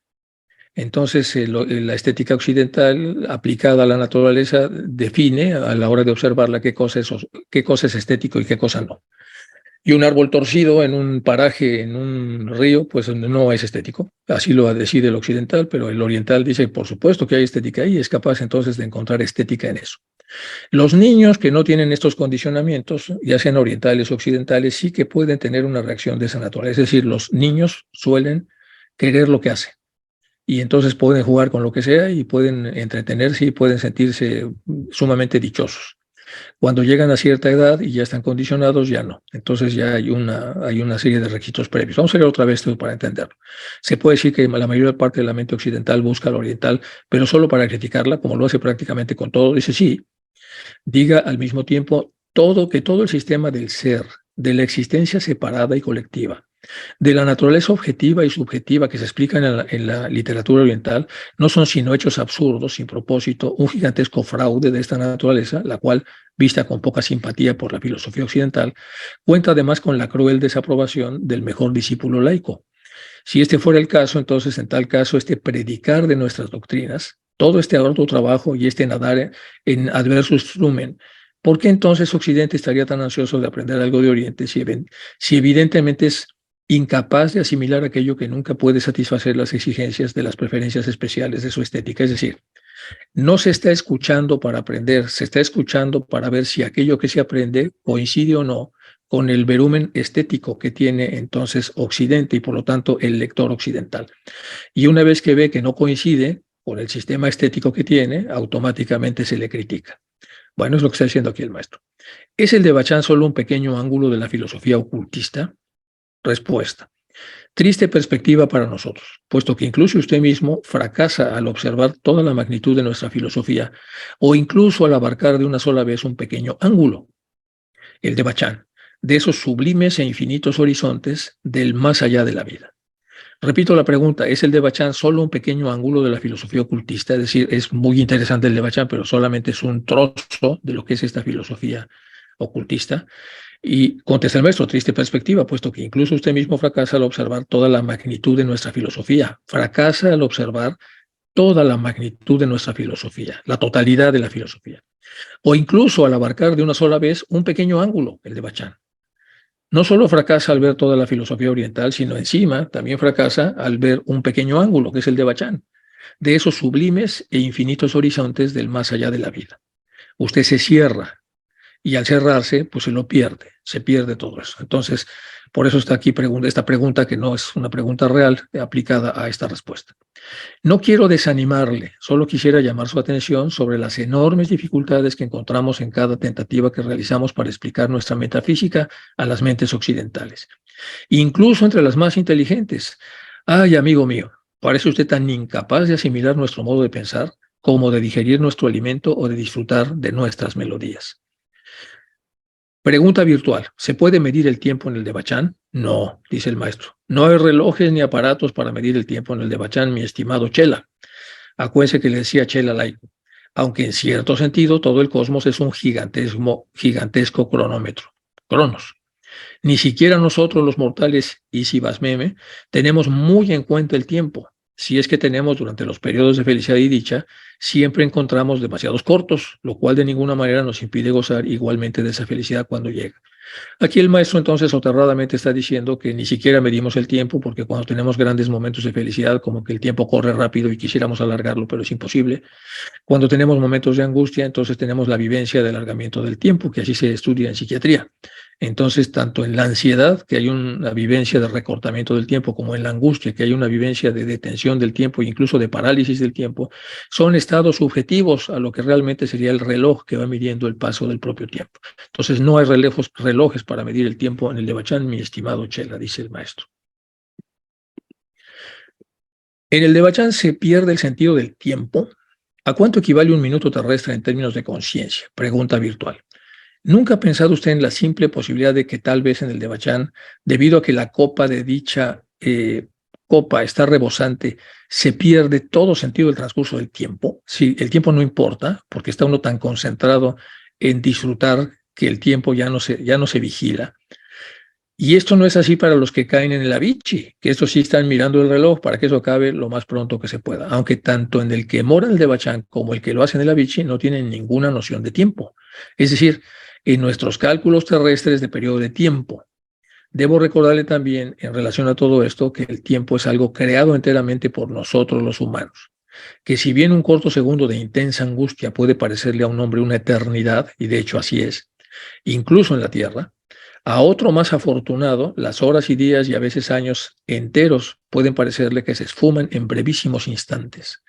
Entonces la estética occidental aplicada a la naturaleza define a la hora de observarla qué cosa es estético y qué cosa no. Y un árbol torcido en un paraje, en un río, pues no es estético. Así lo decide el occidental, pero el oriental dice, por supuesto que hay estética ahí, y es capaz entonces de encontrar estética en eso. Los niños que no tienen estos condicionamientos, ya sean orientales o occidentales, sí que pueden tener una reacción de esa naturaleza. Es decir, los niños suelen querer lo que hacen y entonces pueden jugar con lo que sea y pueden entretenerse y pueden sentirse sumamente dichosos. Cuando llegan a cierta edad y ya están condicionados, ya no. Entonces ya hay una serie de requisitos previos. Vamos a ver otra vez esto para entenderlo. Se puede decir que la mayor parte de la mente occidental busca la oriental, pero solo para criticarla, como lo hace prácticamente con todo. Dice, sí, diga al mismo tiempo que todo el sistema del ser, de la existencia separada y colectiva, de la naturaleza objetiva y subjetiva que se explican en la literatura oriental, no son sino hechos absurdos, sin propósito, un gigantesco fraude de esta naturaleza, la cual, vista con poca simpatía por la filosofía occidental, cuenta además con la cruel desaprobación del mejor discípulo laico. Si este fuera el caso, entonces en tal caso este predicar de nuestras doctrinas, todo este arduo trabajo y este nadar en adversus flumen, ¿por qué entonces Occidente estaría tan ansioso de aprender algo de Oriente si evidentemente es incapaz de asimilar aquello que nunca puede satisfacer las exigencias de las preferencias especiales de su estética? Es decir, no se está escuchando para aprender, se está escuchando para ver si aquello que se aprende coincide o no con el verumen estético que tiene entonces Occidente y por lo tanto el lector occidental. Y una vez que ve que no coincide con el sistema estético que tiene, automáticamente se le critica. Bueno, es lo que está diciendo aquí el maestro. ¿Es el de Bachán solo un pequeño ángulo de la filosofía ocultista? Respuesta. Triste perspectiva para nosotros, puesto que incluso usted mismo fracasa al observar toda la magnitud de nuestra filosofía o incluso al abarcar de una sola vez un pequeño ángulo, el de Bachán, de esos sublimes e infinitos horizontes del más allá de la vida. Repito la pregunta, ¿es el de Bachán solo un pequeño ángulo de la filosofía ocultista? Es decir, es muy interesante el de Bachán, pero solamente es un trozo de lo que es esta filosofía ocultista. Y contesta el maestro, triste perspectiva, puesto que incluso usted mismo fracasa al observar toda la magnitud de nuestra filosofía. Fracasa al observar toda la magnitud de nuestra filosofía, la totalidad de la filosofía. O incluso al abarcar de una sola vez un pequeño ángulo, el de Bachán. No solo fracasa al ver toda la filosofía oriental, sino encima también fracasa al ver un pequeño ángulo, que es el de Bachán, de esos sublimes e infinitos horizontes del más allá de la vida. Usted se cierra y al cerrarse, pues se pierde todo eso. Entonces, por eso está aquí esta pregunta que no es una pregunta real aplicada a esta respuesta. No quiero desanimarle, solo quisiera llamar su atención sobre las enormes dificultades que encontramos en cada tentativa que realizamos para explicar nuestra metafísica a las mentes occidentales, incluso entre las más inteligentes. Ay, amigo mío, parece usted tan incapaz de asimilar nuestro modo de pensar como de digerir nuestro alimento o de disfrutar de nuestras melodías. Pregunta virtual. ¿Se puede medir el tiempo en el de Bachán? No, dice el maestro. No hay relojes ni aparatos para medir el tiempo en el de Bachán, mi estimado Chela. Acuérdense que le decía Chela laico. Aunque en cierto sentido todo el cosmos es un gigantesco cronómetro. Cronos. Ni siquiera nosotros los mortales y Sivasmeme tenemos muy en cuenta el tiempo. Si es que tenemos durante los periodos de felicidad y dicha, siempre encontramos demasiados cortos, lo cual de ninguna manera nos impide gozar igualmente de esa felicidad cuando llega. Aquí el maestro entonces soterradamente está diciendo que ni siquiera medimos el tiempo porque cuando tenemos grandes momentos de felicidad, como que el tiempo corre rápido y quisiéramos alargarlo, pero es imposible. Cuando tenemos momentos de angustia, entonces tenemos la vivencia de alargamiento del tiempo, que así se estudia en psiquiatría. Entonces, tanto en la ansiedad, que hay una vivencia de recortamiento del tiempo, como en la angustia, que hay una vivencia de detención del tiempo e incluso de parálisis del tiempo, son estados subjetivos a lo que realmente sería el reloj que va midiendo el paso del propio tiempo. Entonces, no hay relojes para medir el tiempo en el de Bachán, mi estimado Chela, dice el maestro. En el de Bachán se pierde el sentido del tiempo. ¿A cuánto equivale un minuto terrestre en términos de conciencia? Pregunta virtual. ¿Nunca ha pensado usted en la simple posibilidad de que tal vez en el de Bachán, debido a que la copa de dicha copa está rebosante, se pierde todo sentido del transcurso del tiempo? Sí, el tiempo no importa, porque está uno tan concentrado en disfrutar que el tiempo ya no se vigila. Y esto no es así para los que caen en el Avicii, que estos sí están mirando el reloj para que eso acabe lo más pronto que se pueda. Aunque tanto en el que mora el de Bachán como el que lo hace en el Avicii no tienen ninguna noción de tiempo. Es decir, en nuestros cálculos terrestres de periodo de tiempo. Debo recordarle también, en relación a todo esto, que el tiempo es algo creado enteramente por nosotros los humanos. Que si bien un corto segundo de intensa angustia puede parecerle a un hombre una eternidad, y de hecho así es, incluso en la Tierra, a otro más afortunado, las horas y días y a veces años enteros pueden parecerle que se esfuman en brevísimos instantes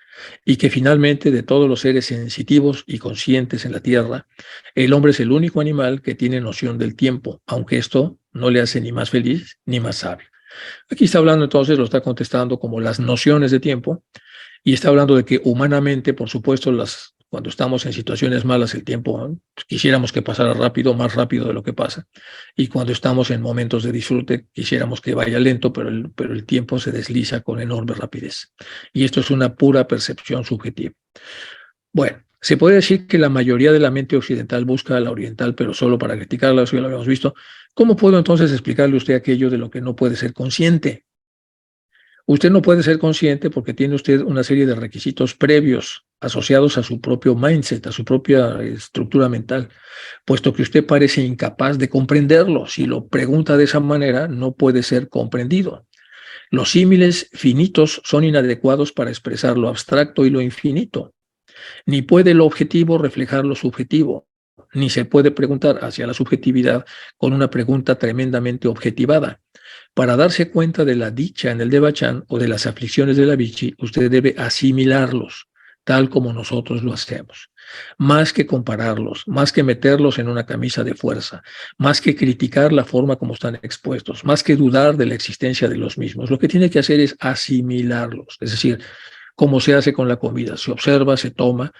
y que finalmente de todos los seres sensitivos y conscientes en la Tierra, el hombre es el único animal que tiene noción del tiempo, aunque esto no le hace ni más feliz ni más sabio. Aquí está hablando entonces, lo está contestando como las nociones de tiempo, y está hablando de que humanamente, por supuesto, las Cuando estamos en situaciones malas, el tiempo quisiéramos que pasara rápido, más rápido de lo que pasa. Y cuando estamos en momentos de disfrute, quisiéramos que vaya lento, pero el tiempo se desliza con enorme rapidez. Y esto es una pura percepción subjetiva. Bueno, se puede decir que la mayoría de la mente occidental busca a la oriental, pero solo para criticarla, eso ya lo habíamos visto. ¿Cómo puedo entonces explicarle a usted aquello de lo que no puede ser consciente? Usted no puede ser consciente porque tiene usted una serie de requisitos previos asociados a su propio mindset, a su propia estructura mental, puesto que usted parece incapaz de comprenderlo. Si lo pregunta de esa manera, no puede ser comprendido. Los símiles finitos son inadecuados para expresar lo abstracto y lo infinito. Ni puede lo objetivo reflejar lo subjetivo, ni se puede preguntar hacia la subjetividad con una pregunta tremendamente objetivada. Para darse cuenta de la dicha en el Devachan o de las aflicciones de la Vichy, usted debe asimilarlos, tal como nosotros lo hacemos. Más que compararlos, más que meterlos en una camisa de fuerza, más que criticar la forma como están expuestos, más que dudar de la existencia de los mismos, lo que tiene que hacer es asimilarlos, es decir, como se hace con la comida, se observa, se toma,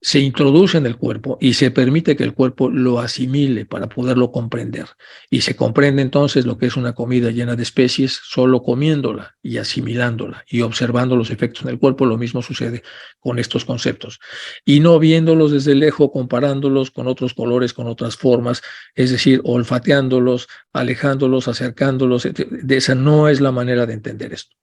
se introduce en el cuerpo y se permite que el cuerpo lo asimile para poderlo comprender. Y se comprende entonces lo que es una comida llena de especies solo comiéndola y asimilándola y observando los efectos en el cuerpo. Lo mismo sucede con estos conceptos. Y no viéndolos desde lejos, comparándolos con otros colores, con otras formas, es decir, olfateándolos, alejándolos, acercándolos. De esa no es la manera de entender esto.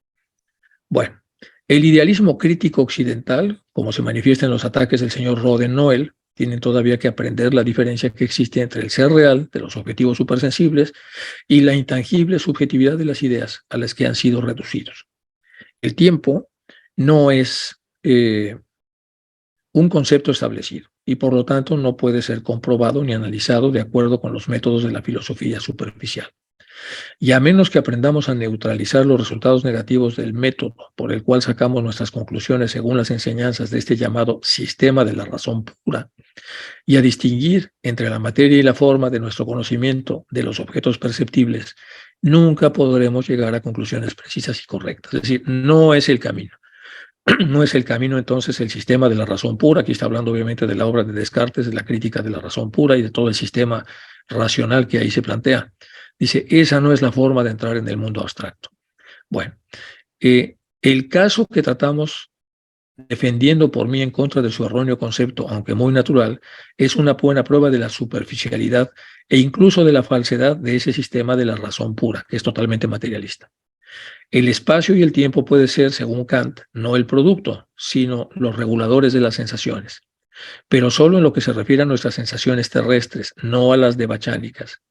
Bueno. El idealismo crítico occidental, como se manifiesta en los ataques del señor Roden-Noel, tienen todavía que aprender la diferencia que existe entre el ser real de los objetivos supersensibles y la intangible subjetividad de las ideas a las que han sido reducidos. El tiempo no es un concepto establecido y por lo tanto no puede ser comprobado ni analizado de acuerdo con los métodos de la filosofía superficial. Y a menos que aprendamos a neutralizar los resultados negativos del método por el cual sacamos nuestras conclusiones según las enseñanzas de este llamado sistema de la razón pura, y a distinguir entre la materia y la forma de nuestro conocimiento de los objetos perceptibles, nunca podremos llegar a conclusiones precisas y correctas. Es decir, no es el camino. No es el camino entonces el sistema de la razón pura. Aquí está hablando obviamente de la obra de Descartes, de la crítica de la razón pura y de todo el sistema racional que ahí se plantea. Dice, esa no es la forma de entrar en el mundo abstracto. Bueno, el caso que tratamos defendiendo por mí en contra de su erróneo concepto, aunque muy natural, es una buena prueba de la superficialidad e incluso de la falsedad de ese sistema de la razón pura, que es totalmente materialista. El espacio y el tiempo puede ser, según Kant, no el producto, sino los reguladores de las sensaciones, pero solo en lo que se refiere a nuestras sensaciones terrestres, no a las devachánicas.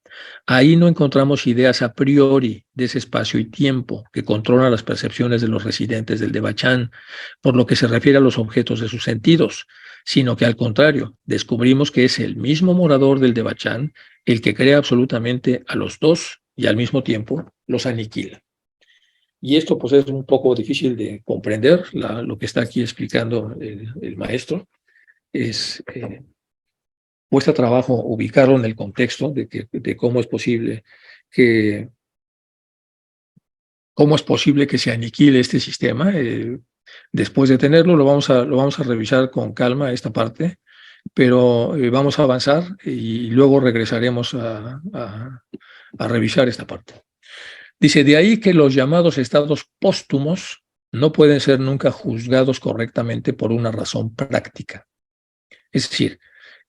Ahí no encontramos ideas a priori de ese espacio y tiempo que controlan las percepciones de los residentes del Devachan, por lo que se refiere a los objetos de sus sentidos, sino que al contrario, descubrimos que es el mismo morador del Devachan el que crea absolutamente a los dos y al mismo tiempo los aniquila. Y esto pues es un poco difícil de comprender, lo que está aquí explicando el maestro. Cuesta trabajo ubicarlo en el contexto de cómo es posible que se aniquile este sistema. Después de tenerlo, lo vamos a revisar con calma esta parte, pero vamos a avanzar y luego regresaremos a revisar esta parte. Dice, de ahí que los llamados estados póstumos no pueden ser nunca juzgados correctamente por una razón práctica. Es decir,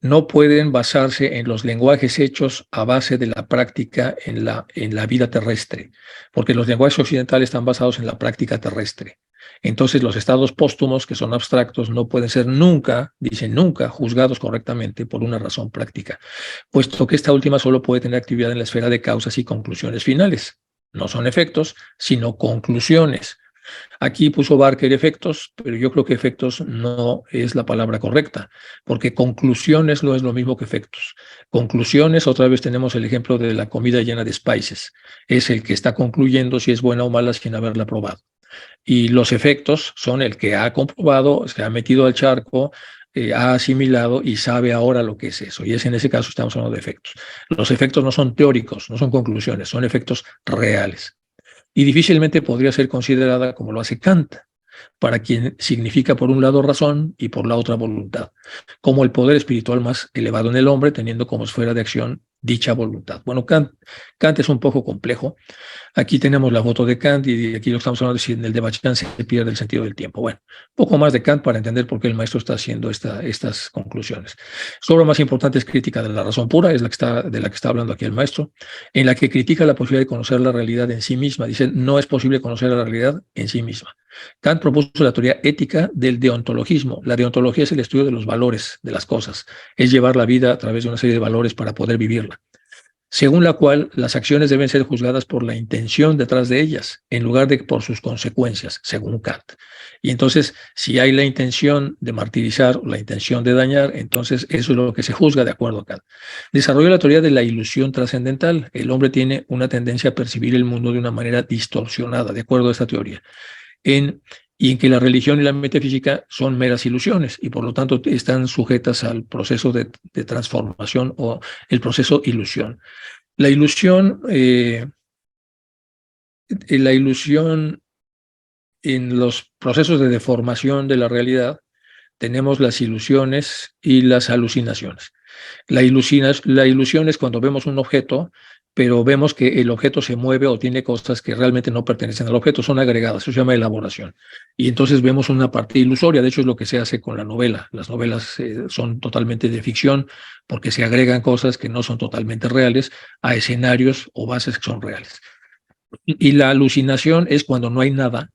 no pueden basarse en los lenguajes hechos a base de la práctica en la vida terrestre, porque los lenguajes occidentales están basados en la práctica terrestre. Entonces, los estados póstumos, que son abstractos, no pueden ser nunca, dicen nunca, juzgados correctamente por una razón práctica, puesto que esta última solo puede tener actividad en la esfera de causas y conclusiones finales. No son efectos, sino conclusiones. Aquí puso Barker efectos, pero yo creo que efectos no es la palabra correcta, porque conclusiones no es lo mismo que efectos. Conclusiones, otra vez tenemos el ejemplo de la comida llena de spices. Es el que está concluyendo si es buena o mala sin haberla probado. Y los efectos son el que ha comprobado, se ha metido al charco, ha asimilado y sabe ahora lo que es eso. Y es en ese caso estamos hablando de efectos. Los efectos no son teóricos, no son conclusiones, son efectos reales. Y difícilmente podría ser considerada como lo hace Kant. para quien significa por un lado razón y por la otra voluntad, como el poder espiritual más elevado en el hombre, teniendo como esfera de acción dicha voluntad. Bueno, Kant es un poco complejo. Aquí tenemos la foto de Kant y aquí lo estamos hablando de si en el de Bachan se pierde el sentido del tiempo. Bueno, un poco más de Kant para entender por qué el maestro está haciendo estas conclusiones. Su obra más importante es Crítica de la razón pura, es de la que está hablando aquí el maestro, en la que critica la posibilidad de conocer la realidad en sí misma. Dice, no es posible conocer la realidad en sí misma. Kant propuso la teoría ética del deontologismo. La deontología es el estudio de los valores de las cosas, es llevar la vida a través de una serie de valores para poder vivirla, según la cual las acciones deben ser juzgadas por la intención detrás de ellas, en lugar de por sus consecuencias, según Kant. Y entonces, si hay la intención de martirizar o la intención de dañar, entonces eso es lo que se juzga de acuerdo a Kant. Desarrolló la teoría de la ilusión trascendental. El hombre tiene una tendencia a percibir el mundo de una manera distorsionada, de acuerdo a esta teoría, y en que la religión y la metafísica son meras ilusiones y por lo tanto están sujetas al proceso de transformación o el proceso ilusión. La ilusión en los procesos de deformación de la realidad, tenemos las ilusiones y las alucinaciones. La ilusión es cuando vemos un objeto, pero vemos que el objeto se mueve o tiene cosas que realmente no pertenecen al objeto, son agregadas, eso se llama elaboración. Y entonces vemos una parte ilusoria, de hecho es lo que se hace con la novela. Las novelas son totalmente de ficción porque se agregan cosas que no son totalmente reales a escenarios o bases que son reales. Y la alucinación es cuando no hay nada,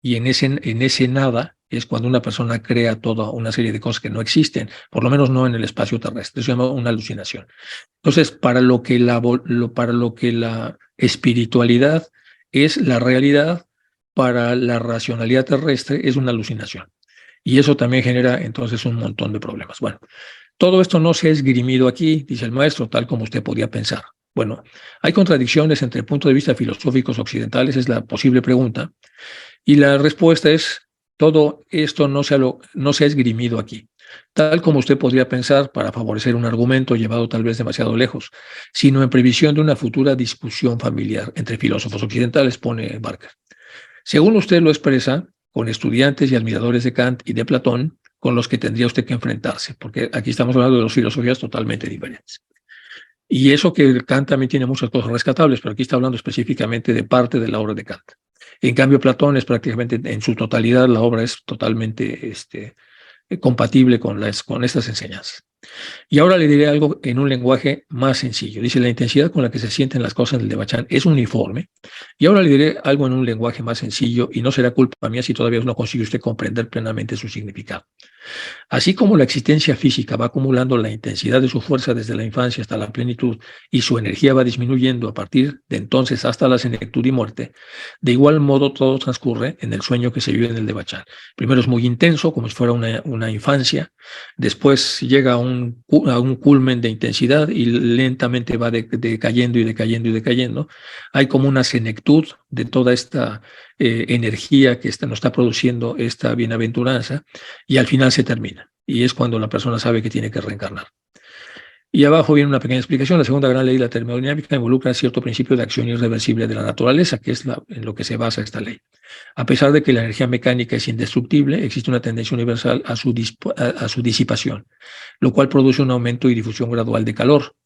y en ese nada es cuando una persona crea toda una serie de cosas que no existen, por lo menos no en el espacio terrestre. Eso se llama una alucinación. Entonces, para lo que la espiritualidad es la realidad, para la racionalidad terrestre es una alucinación. Y eso también genera entonces un montón de problemas. Bueno, todo esto no se ha esgrimido aquí, dice el maestro, tal como usted podía pensar. Bueno, hay contradicciones entre puntos de vista filosóficos occidentales, es la posible pregunta, y la respuesta es, todo esto no se ha esgrimido aquí, tal como usted podría pensar para favorecer un argumento llevado tal vez demasiado lejos, sino en previsión de una futura discusión familiar entre filósofos occidentales, pone Barker. Según usted lo expresa, con estudiantes y admiradores de Kant y de Platón, con los que tendría usted que enfrentarse, porque aquí estamos hablando de dos filosofías totalmente diferentes. Y eso que Kant también tiene muchas cosas rescatables, pero aquí está hablando específicamente de parte de la obra de Kant. En cambio, Platón es prácticamente en su totalidad, la obra es totalmente compatible con estas enseñanzas. Y ahora le diré algo en un lenguaje más sencillo. Dice, la intensidad con la que se sienten las cosas del Devachan es uniforme. Y ahora le diré algo en un lenguaje más sencillo y no será culpa mía si todavía no consigue usted comprender plenamente su significado. Así como la existencia física va acumulando la intensidad de su fuerza desde la infancia hasta la plenitud y su energía va disminuyendo a partir de entonces hasta la senectud y muerte, de igual modo todo transcurre en el sueño que se vive en el Devachan. Primero es muy intenso, como si fuera una infancia, después llega a un culmen de intensidad y lentamente va decayendo y decayendo y decayendo. Hay como una senectud de toda esta energía que nos está produciendo esta bienaventuranza, y al final se termina. Y es cuando la persona sabe que tiene que reencarnar. Y abajo viene una pequeña explicación. La segunda gran ley de la termodinámica involucra cierto principio de acción irreversible de la naturaleza, que es en lo que se basa esta ley. A pesar de que la energía mecánica es indestructible, existe una tendencia universal a su disipación, lo cual produce un aumento y difusión gradual de calor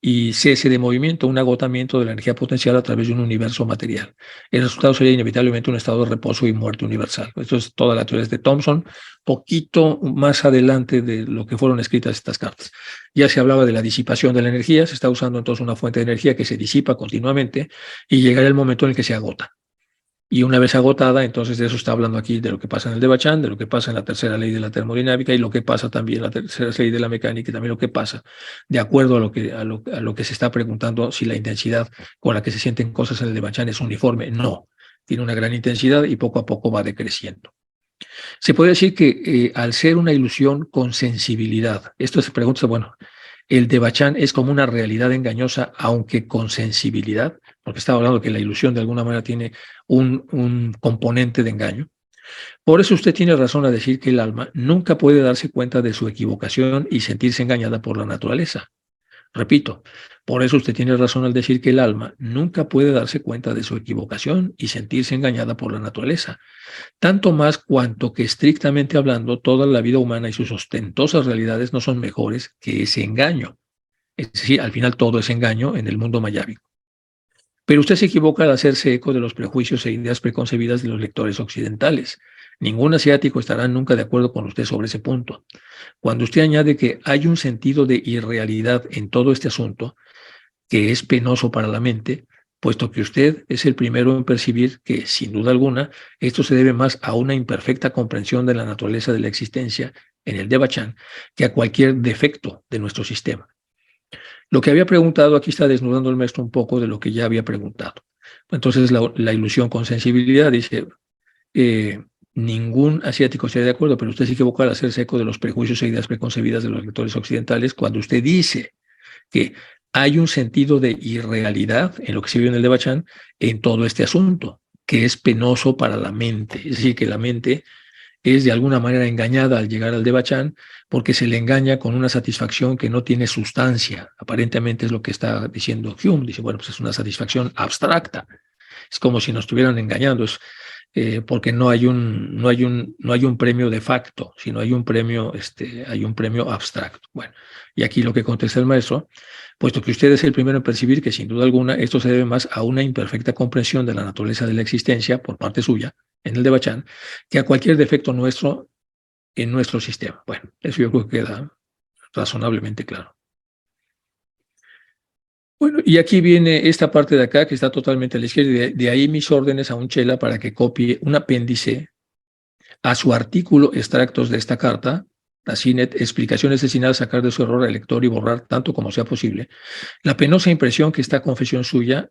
y cese de movimiento, un agotamiento de la energía potencial a través de un universo material. El resultado sería inevitablemente un estado de reposo y muerte universal. Esto es toda la teoría de Thomson, poquito más adelante de lo que fueron escritas estas cartas. Ya se hablaba de la disipación de la energía, se está usando entonces una fuente de energía que se disipa continuamente y llegará el momento en el que se agota. Y una vez agotada, entonces de eso está hablando aquí, de lo que pasa en el Devachan, de lo que pasa en la tercera ley de la termodinámica y lo que pasa también en la tercera ley de la mecánica y también lo que pasa de acuerdo a lo que se está preguntando, si la intensidad con la que se sienten cosas en el Devachan es uniforme. No, tiene una gran intensidad y poco a poco va decreciendo. Se puede decir que al ser una ilusión con sensibilidad, esto se pregunta, bueno, el Devachan es como una realidad engañosa, aunque con sensibilidad, porque estaba hablando que la ilusión de alguna manera tiene un componente de engaño. Por eso usted tiene razón a decir que el alma nunca puede darse cuenta de su equivocación y sentirse engañada por la naturaleza. Repito, por eso usted tiene razón al decir que el alma nunca puede darse cuenta de su equivocación y sentirse engañada por la naturaleza, tanto más cuanto que estrictamente hablando toda la vida humana y sus ostentosas realidades no son mejores que ese engaño. Es decir, al final todo es engaño en el mundo mayábico. Pero usted se equivoca al hacerse eco de los prejuicios e ideas preconcebidas de los lectores occidentales. Ningún asiático estará nunca de acuerdo con usted sobre ese punto. Cuando usted añade que hay un sentido de irrealidad en todo este asunto, que es penoso para la mente, puesto que usted es el primero en percibir que, sin duda alguna, esto se debe más a una imperfecta comprensión de la naturaleza de la existencia en el Devachan que a cualquier defecto de nuestro sistema. Lo que había preguntado aquí está desnudando el maestro un poco de lo que ya había preguntado. Entonces, la ilusión con sensibilidad dice, ningún asiático estaría de acuerdo, pero usted se equivoca al hacerse eco de los prejuicios e ideas preconcebidas de los lectores occidentales cuando usted dice que hay un sentido de irrealidad en lo que se vive en el Devachan en todo este asunto, que es penoso para la mente. Es decir, que la mente es de alguna manera engañada al llegar al Devachan porque se le engaña con una satisfacción que no tiene sustancia. Aparentemente es lo que está diciendo Hume. Dice, bueno, pues es una satisfacción abstracta. Es como si nos estuvieran engañando. Porque no hay un premio de facto, sino hay un premio abstracto. Bueno, y aquí lo que contesta el maestro, puesto que usted es el primero en percibir que sin duda alguna esto se debe más a una imperfecta comprensión de la naturaleza de la existencia por parte suya en el Devachan que a cualquier defecto nuestro en nuestro sistema. Bueno, eso yo creo que queda razonablemente claro. Bueno, y aquí viene esta parte de acá que está totalmente a la izquierda. De ahí mis órdenes a un chela para que copie un apéndice a su artículo extractos de esta carta, la CINET, explicaciones destinadas a sacar de su error al lector y borrar tanto como sea posible. La penosa impresión que esta confesión suya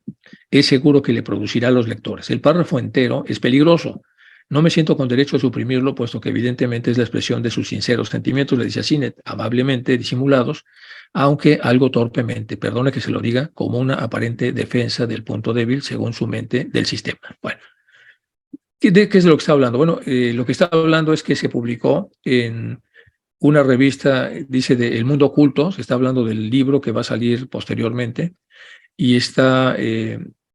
es seguro que le producirá a los lectores. El párrafo entero es peligroso. No me siento con derecho a suprimirlo, puesto que evidentemente es la expresión de sus sinceros sentimientos, le dice a CINET, amablemente disimulados, aunque algo torpemente, perdone que se lo diga, como una aparente defensa del punto débil, según su mente, del sistema. Bueno, ¿de qué es de lo que está hablando? Bueno, lo que está hablando es que se publicó en una revista, dice, de El Mundo Oculto, se está hablando del libro que va a salir posteriormente, y está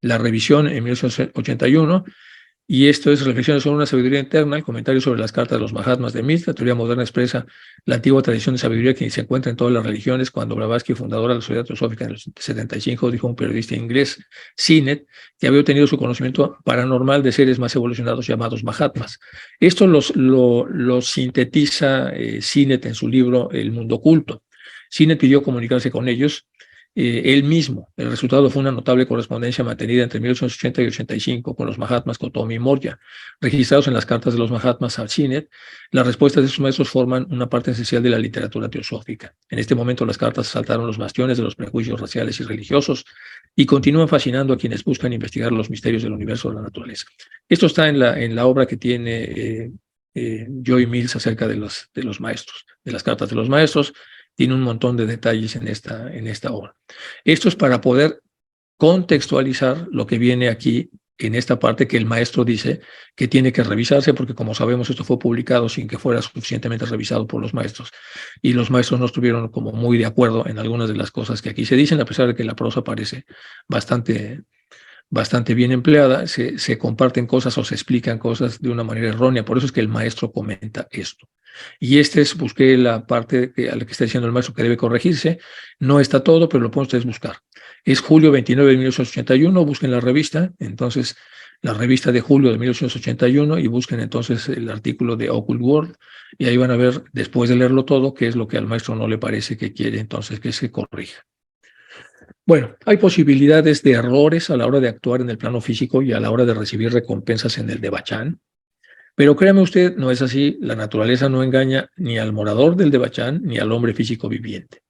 la revisión en 1981, y esto es Reflexiones sobre una sabiduría interna, el comentario sobre las cartas de los Mahatmas de Mir. La teoría moderna expresa la antigua tradición de sabiduría que se encuentra en todas las religiones. Cuando Blavatsky, fundadora de la Sociedad Teosófica en el 75, dijo a un periodista inglés, Sinet, que había obtenido su conocimiento paranormal de seres más evolucionados llamados Mahatmas. Esto lo sintetiza Sinet en su libro El Mundo Oculto. Sinet pidió comunicarse con ellos él mismo. El resultado fue una notable correspondencia mantenida entre 1880 y 85 con los Mahatmas Kotomi y Morya. Registrados en las cartas de los Mahatmas a Sinet, las respuestas de sus maestros forman una parte esencial de la literatura teosófica. En este momento las cartas saltaron los bastiones de los prejuicios raciales y religiosos y continúan fascinando a quienes buscan investigar los misterios del universo de la naturaleza. Esto está en la obra que tiene Joy Mills acerca de los maestros, de las cartas de los maestros. Tiene un montón de detalles en esta obra. Esto es para poder contextualizar lo que viene aquí en esta parte que el maestro dice que tiene que revisarse, porque como sabemos esto fue publicado sin que fuera suficientemente revisado por los maestros, y los maestros no estuvieron como muy de acuerdo en algunas de las cosas que aquí se dicen, a pesar de que la prosa parece bastante bien empleada, se comparten cosas o se explican cosas de una manera errónea. Por eso es que el maestro comenta esto. Y busqué la parte a la que está diciendo el maestro que debe corregirse. No está todo, pero lo pueden ustedes buscar. Es julio 29 de 1981, busquen la revista, entonces la revista de julio de 1981 y busquen entonces el artículo de Occult World y ahí van a ver, después de leerlo todo, qué es lo que al maestro no le parece que quiere entonces que se corrija. Bueno, hay posibilidades de errores a la hora de actuar en el plano físico y a la hora de recibir recompensas en el Devachan, pero créame usted, no es así. La naturaleza no engaña ni al morador del Devachan ni al hombre físico viviente.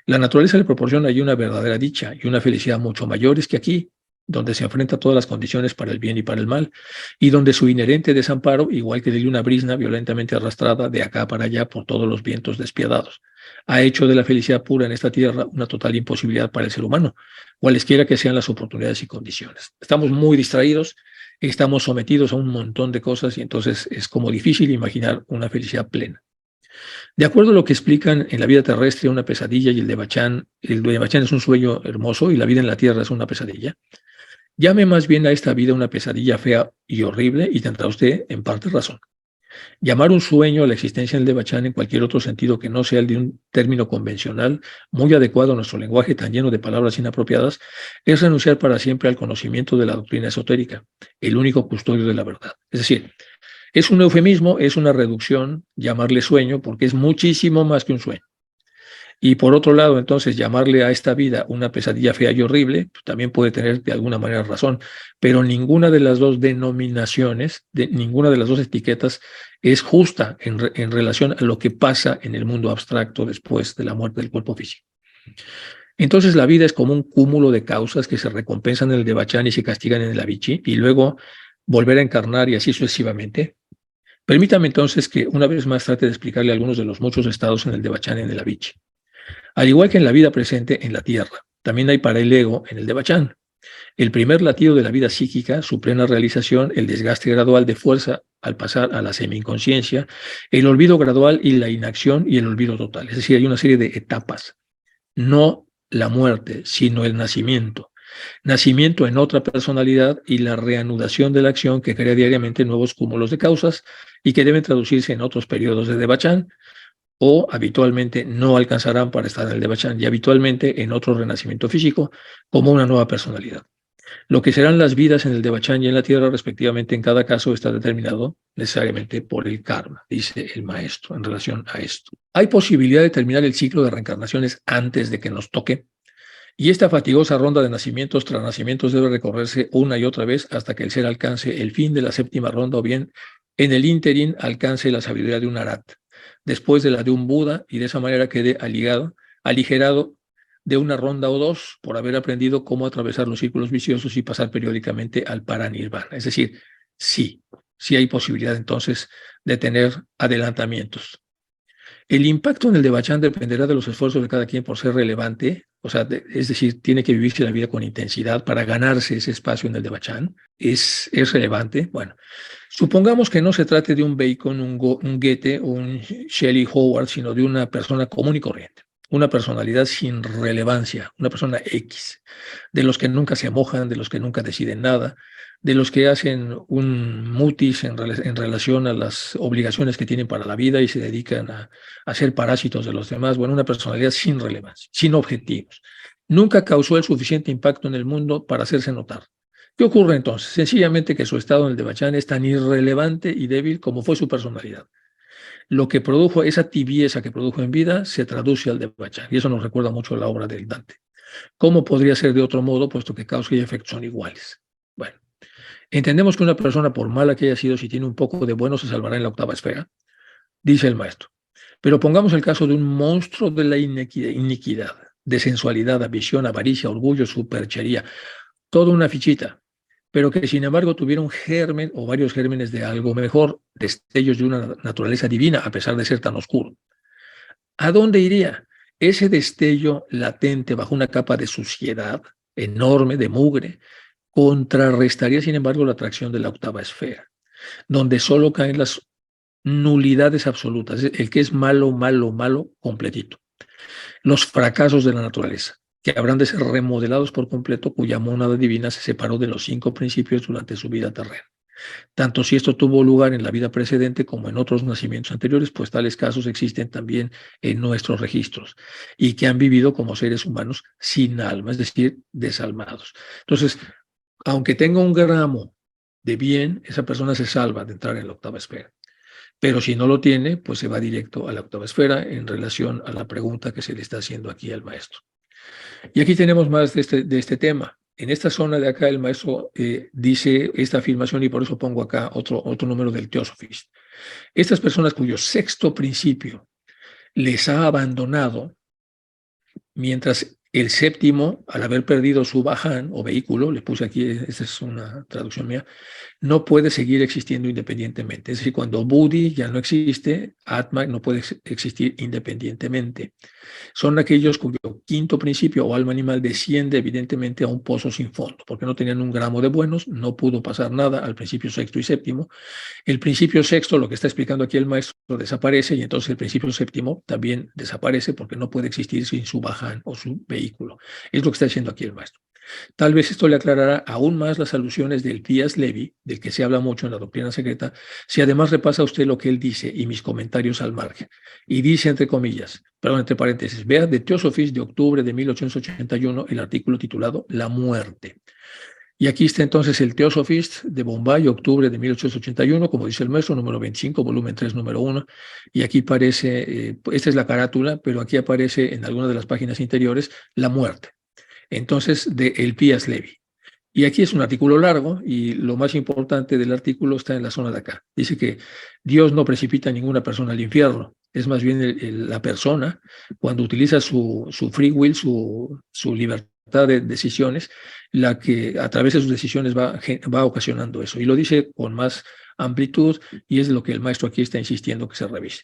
La naturaleza le proporciona allí una verdadera dicha y una felicidad mucho mayores que aquí, donde se enfrenta todas las condiciones para el bien y para el mal, y donde su inherente desamparo, igual que de una brisna violentamente arrastrada de acá para allá por todos los vientos despiadados, ha hecho de la felicidad pura en esta tierra una total imposibilidad para el ser humano, cualesquiera que sean las oportunidades y condiciones. Estamos muy distraídos, estamos sometidos a un montón de cosas y entonces es como difícil imaginar una felicidad plena. De acuerdo a lo que explican en la vida terrestre, una pesadilla y el devachan es un sueño hermoso y la vida en la tierra es una pesadilla. Llame más bien a esta vida una pesadilla fea y horrible y tendrá usted en parte razón. Llamar un sueño a la existencia del devachan en cualquier otro sentido que no sea el de un término convencional, muy adecuado a nuestro lenguaje tan lleno de palabras inapropiadas, es renunciar para siempre al conocimiento de la doctrina esotérica, el único custodio de la verdad. Es decir, es un eufemismo, es una reducción llamarle sueño porque es muchísimo más que un sueño. Y por otro lado, entonces, llamarle a esta vida una pesadilla fea y horrible, pues, también puede tener de alguna manera razón, pero ninguna de las dos denominaciones, ninguna de las dos etiquetas es justa en relación a lo que pasa en el mundo abstracto después de la muerte del cuerpo físico. Entonces, la vida es como un cúmulo de causas que se recompensan en el devachan y se castigan en el avicii, y luego volver a encarnar y así sucesivamente. Permítame entonces que una vez más trate de explicarle algunos de los muchos estados en el devachan y en el avicii. Al igual que en la vida presente en la Tierra, también hay para el ego en el devachan. El primer latido de la vida psíquica, su plena realización, el desgaste gradual de fuerza al pasar a la semi-inconsciencia, el olvido gradual y la inacción y el olvido total. Es decir, hay una serie de etapas. No la muerte, sino el nacimiento. Nacimiento en otra personalidad y la reanudación de la acción que crea diariamente nuevos cúmulos de causas y que deben traducirse en otros periodos de devachan, o habitualmente no alcanzarán para estar en el devachan y habitualmente en otro renacimiento físico como una nueva personalidad. Lo que serán las vidas en el devachan y en la tierra respectivamente en cada caso está determinado necesariamente por el karma, dice el maestro en relación a esto. Hay posibilidad de terminar el ciclo de reencarnaciones antes de que nos toque, y esta fatigosa ronda de nacimientos tras nacimientos debe recorrerse una y otra vez hasta que el ser alcance el fin de la séptima ronda o bien en el ínterin alcance la sabiduría de un arat, después de la de un Buda, y de esa manera quede aligerado de una ronda o dos por haber aprendido cómo atravesar los círculos viciosos y pasar periódicamente al paranirvana. Es decir, sí hay posibilidad entonces de tener adelantamientos. El impacto en el devachan dependerá de los esfuerzos de cada quien por ser relevante, o sea, es decir, tiene que vivirse la vida con intensidad para ganarse ese espacio en el devachan. ¿Es relevante? Bueno, supongamos que no se trate de un Bacon, un Goethe o un Shelley Howard, sino de una persona común y corriente, una personalidad sin relevancia, una persona X, de los que nunca se mojan, de los que nunca deciden nada, de los que hacen un mutis en relación a las obligaciones que tienen para la vida y se dedican a ser parásitos de los demás. Bueno, una personalidad sin relevancia, sin objetivos. Nunca causó el suficiente impacto en el mundo para hacerse notar. ¿Qué ocurre entonces? Sencillamente que su estado en el devachan es tan irrelevante y débil como fue su personalidad. Lo que produjo, esa tibieza que produjo en vida, se traduce al devachan. Y eso nos recuerda mucho la obra del Dante. ¿Cómo podría ser de otro modo, puesto que causa y efecto son iguales? Bueno, entendemos que una persona, por mala que haya sido, si tiene un poco de bueno, se salvará en la octava esfera, dice el maestro. Pero pongamos el caso de un monstruo de la iniquidad, de sensualidad, ambición, avaricia, orgullo, superchería, toda una fichita, pero que sin embargo tuviera un germen o varios gérmenes de algo mejor, destellos de una naturaleza divina, a pesar de ser tan oscuro. ¿A dónde iría? Ese destello latente bajo una capa de suciedad enorme, de mugre, contrarrestaría, sin embargo, la atracción de la octava esfera, donde solo caen las nulidades absolutas, el que es malo, malo, malo, completito. Los fracasos de la naturaleza, que habrán de ser remodelados por completo, cuya mónada divina se separó de los 5 principios durante su vida terrena. Tanto si esto tuvo lugar en la vida precedente como en otros nacimientos anteriores, pues tales casos existen también en nuestros registros y que han vivido como seres humanos sin alma, es decir, desalmados. Entonces, aunque tenga un gramo de bien, esa persona se salva de entrar en la octava esfera. Pero si no lo tiene, pues se va directo a la octava esfera en relación a la pregunta que se le está haciendo aquí al maestro. Y aquí tenemos más de este tema. En esta zona de acá el maestro dice esta afirmación y por eso pongo acá otro número del Theosophist. Estas personas cuyo sexto principio les ha abandonado, mientras el séptimo, al haber perdido su baján o vehículo, le puse aquí, esta es una traducción mía, no puede seguir existiendo independientemente. Es decir, cuando Buddhi ya no existe, Atma no puede existir independientemente. Son aquellos cuyo quinto principio o alma animal desciende evidentemente a un pozo sin fondo, porque no tenían un gramo de buenos, no pudo pasar nada al principio sexto y séptimo. El principio sexto, lo que está explicando aquí el maestro, desaparece y entonces el principio séptimo también desaparece porque no puede existir sin su Vaján o su vehículo. Es lo que está diciendo aquí el maestro. Tal vez esto le aclarará aún más las alusiones del Pias Levi, del que se habla mucho en la doctrina secreta, si además repasa usted lo que él dice y mis comentarios al margen. Y dice entre comillas, perdón, entre paréntesis, vea de Theosophist de octubre de 1881 el artículo titulado La muerte. Y aquí está entonces el Theosophist de Bombay, octubre de 1881, como dice el maestro, número 25, volumen 3, número 1. Y aquí aparece, esta es la carátula, pero aquí aparece en algunas de las páginas interiores la muerte. Entonces, de El Pias Levi. Y aquí es un artículo largo y lo más importante del artículo está en la zona de acá. Dice que Dios no precipita a ninguna persona al infierno. Es más bien la persona, cuando utiliza su free will, su libertad de decisiones, la que a través de sus decisiones va ocasionando eso. Y lo dice con más amplitud y es lo que el maestro aquí está insistiendo que se revise.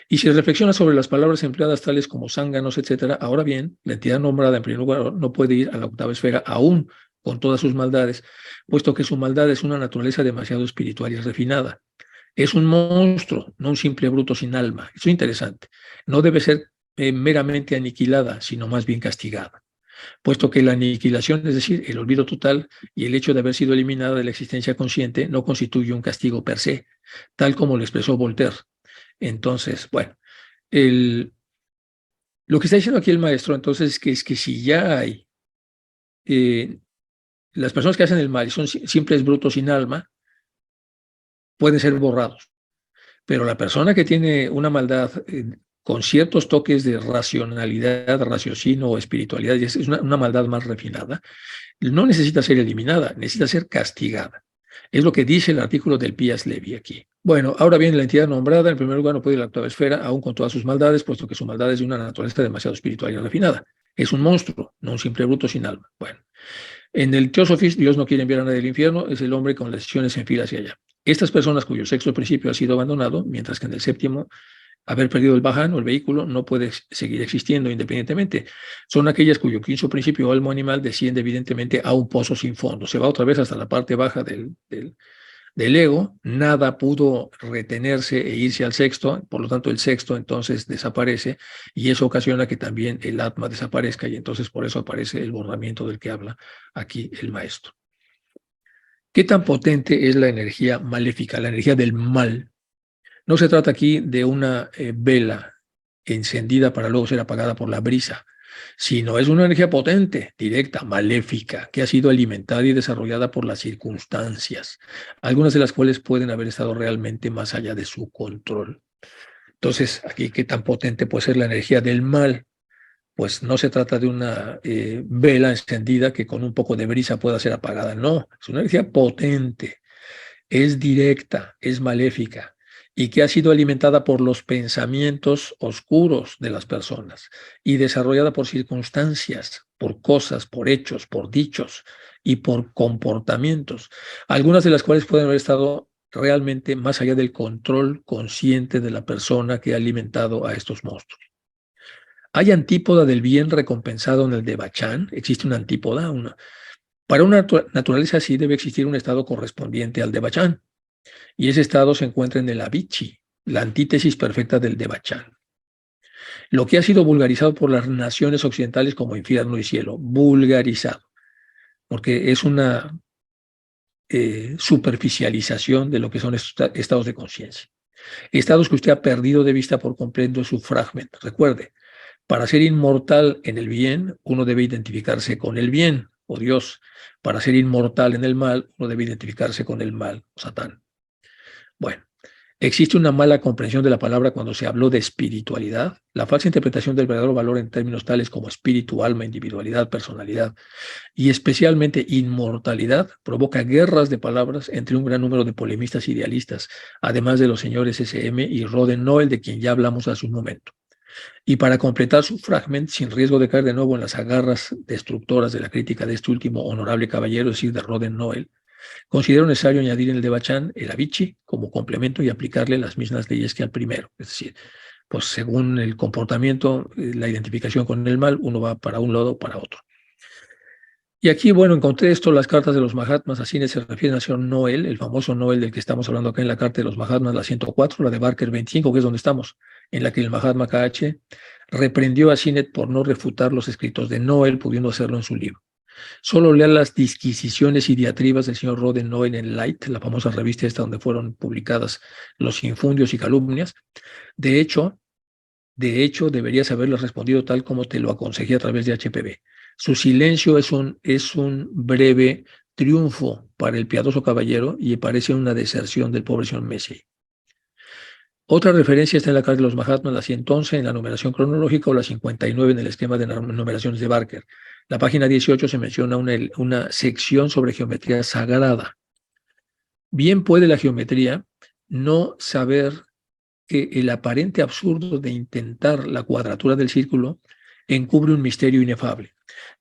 Y si reflexiona sobre las palabras empleadas tales como zánganos, etcétera, ahora bien, la entidad nombrada en primer lugar no puede ir a la octava esfera aún con todas sus maldades, puesto que su maldad es una naturaleza demasiado espiritual y refinada. Es un monstruo, no un simple bruto sin alma. Eso es interesante. No debe ser meramente aniquilada, sino más bien castigada, puesto que la aniquilación, es decir, el olvido total y el hecho de haber sido eliminada de la existencia consciente, no constituye un castigo per se, tal como lo expresó Voltaire. Entonces, bueno, lo que está diciendo aquí el maestro, entonces, es que si ya hay las personas que hacen el mal y son simples brutos sin alma, pueden ser borrados. Pero la persona que tiene una maldad con ciertos toques de racionalidad, raciocinio o espiritualidad, y es una maldad más refinada, no necesita ser eliminada, necesita ser castigada. Es lo que dice el artículo del Pias Levi aquí. Bueno, ahora bien, la entidad nombrada, en primer lugar, no puede ir a la octava esfera, aún con todas sus maldades, puesto que su maldad es de una naturaleza demasiado espiritual y refinada. Es un monstruo, no un simple bruto sin alma. Bueno, en el Theosophist, Dios no quiere enviar a nadie al infierno, es el hombre con las decisiones en fila hacia allá. Estas personas cuyo sexto principio ha sido abandonado, mientras que en el séptimo, haber perdido el Vaján o el vehículo no puede seguir existiendo independientemente. Son aquellas cuyo quinto principio o alma animal desciende evidentemente a un pozo sin fondo. Se va otra vez hasta la parte baja del ego, nada pudo retenerse e irse al sexto, por lo tanto el sexto entonces desaparece y eso ocasiona que también el atma desaparezca y entonces por eso aparece el borramiento del que habla aquí el maestro. ¿Qué tan potente es la energía maléfica, la energía del mal? No se trata aquí de una vela encendida para luego ser apagada por la brisa, sino es una energía potente, directa, maléfica, que ha sido alimentada y desarrollada por las circunstancias, algunas de las cuales pueden haber estado realmente más allá de su control. Entonces, aquí, ¿qué tan potente puede ser la energía del mal? Pues no se trata de una vela encendida que con un poco de brisa pueda ser apagada, no, es una energía potente, es directa, es maléfica y que ha sido alimentada por los pensamientos oscuros de las personas y desarrollada por circunstancias, por cosas, por hechos, por dichos y por comportamientos, algunas de las cuales pueden haber estado realmente más allá del control consciente de la persona que ha alimentado a estos monstruos. ¿Hay antípoda del bien recompensado en el Devachan? ¿Existe una antípoda? Para una naturaleza así debe existir un estado correspondiente al Devachan. Y ese estado se encuentra en el Avicii, la antítesis perfecta del Devachan. Lo que ha sido vulgarizado por las naciones occidentales como infierno y cielo, vulgarizado, porque es una superficialización de lo que son estados de conciencia. Estados que usted ha perdido de vista por completo su fragmento. Recuerde, para ser inmortal en el bien, uno debe identificarse con el bien, o Dios. Para ser inmortal en el mal, uno debe identificarse con el mal, o Satán. Bueno, existe una mala comprensión de la palabra cuando se habló de espiritualidad, la falsa interpretación del verdadero valor en términos tales como espíritu, alma, individualidad, personalidad y especialmente inmortalidad provoca guerras de palabras entre un gran número de polemistas idealistas, además de los señores SM y Roden Noel, de quien ya hablamos hace un momento. Y para completar su fragmento, sin riesgo de caer de nuevo en las agarras destructoras de la crítica de este último honorable caballero, es decir, de Roden Noel, considero necesario añadir en el Devachan el Avicii como complemento y aplicarle las mismas leyes que al primero. Es decir, pues según el comportamiento, la identificación con el mal, uno va para un lado o para otro. Y aquí, bueno, encontré esto, las cartas de los Mahatmas, a Sinet se refieren al señor Noel, el famoso Noel del que estamos hablando acá en la carta de los Mahatmas, la 104, la de Barker 25, que es donde estamos, en la que el Mahatma KH reprendió a Sinet por no refutar los escritos de Noel, pudiendo hacerlo en su libro. Solo lea las disquisiciones y diatribas del señor Roden Noel en Light, la famosa revista esta donde fueron publicadas los infundios y calumnias. De hecho, deberías haberles respondido tal como te lo aconsejé a través de HPV. Su silencio es un breve triunfo para el piadoso caballero y parece una deserción del pobre señor Messi. Otra referencia está en la carta de los Mahatmas, la 111 en la numeración cronológica o la 59 en el esquema de numeraciones de Barker. La página 18 se menciona una sección sobre geometría sagrada. Bien puede la geometría no saber que el aparente absurdo de intentar la cuadratura del círculo encubre un misterio inefable.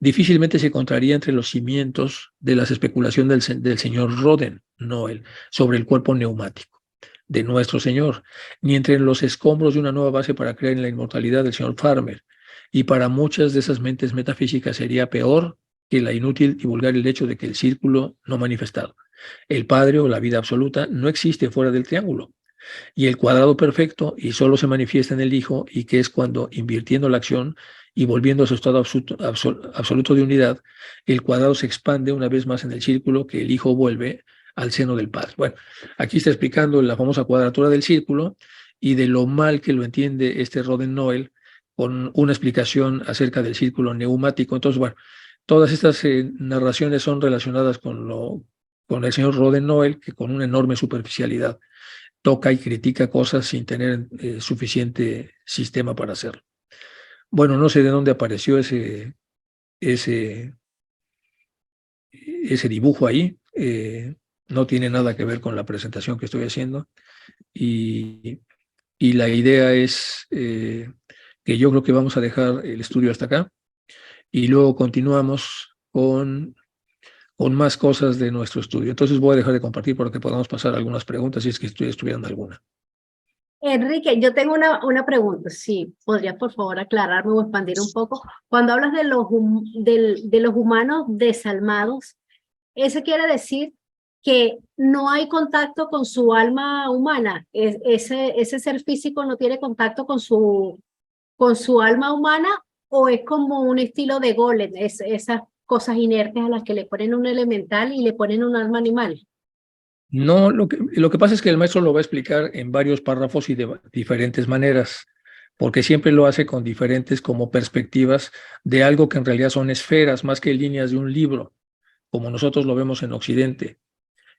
Difícilmente se encontraría entre los cimientos de las especulaciones del señor Roden Noel sobre el cuerpo neumático de nuestro Señor, ni entre los escombros de una nueva base para creer en la inmortalidad del señor Farmer. Y para muchas de esas mentes metafísicas sería peor que la inútil y vulgar el hecho de que el círculo no manifestado, el Padre o la vida absoluta, no existe fuera del triángulo, y el cuadrado perfecto y solo se manifiesta en el Hijo, y que es cuando, invirtiendo la acción y volviendo a su estado absoluto de unidad, el cuadrado se expande una vez más en el círculo, que el Hijo vuelve al seno del Padre. Bueno, aquí está explicando la famosa cuadratura del círculo y de lo mal que lo entiende este Roden Noel, con una explicación acerca del círculo neumático. Entonces, bueno, todas estas narraciones son relacionadas con el señor Roden Noel, que con una enorme superficialidad toca y critica cosas sin tener suficiente sistema para hacerlo. Bueno, no sé de dónde apareció ese dibujo ahí. No tiene nada que ver con la presentación que estoy haciendo. Y la idea es que yo creo que vamos a dejar el estudio hasta acá y luego continuamos con más cosas de nuestro estudio. Entonces voy a dejar de compartir para que podamos pasar algunas preguntas si es que estuvieran alguna. Enrique, yo tengo una pregunta. Sí, ¿podrías por favor aclararme o expandir un poco? Cuando hablas de de los humanos desalmados, ¿eso quiere decir que no hay contacto con su alma humana? ¿Ese ser físico no tiene contacto con su alma humana, o es como un estilo de golem, esas cosas inertes a las que le ponen un elemental y le ponen un alma animal? No, lo que pasa es que el maestro lo va a explicar en varios párrafos y de diferentes maneras, porque siempre lo hace con diferentes como perspectivas de algo que en realidad son esferas más que líneas de un libro, como nosotros lo vemos en Occidente.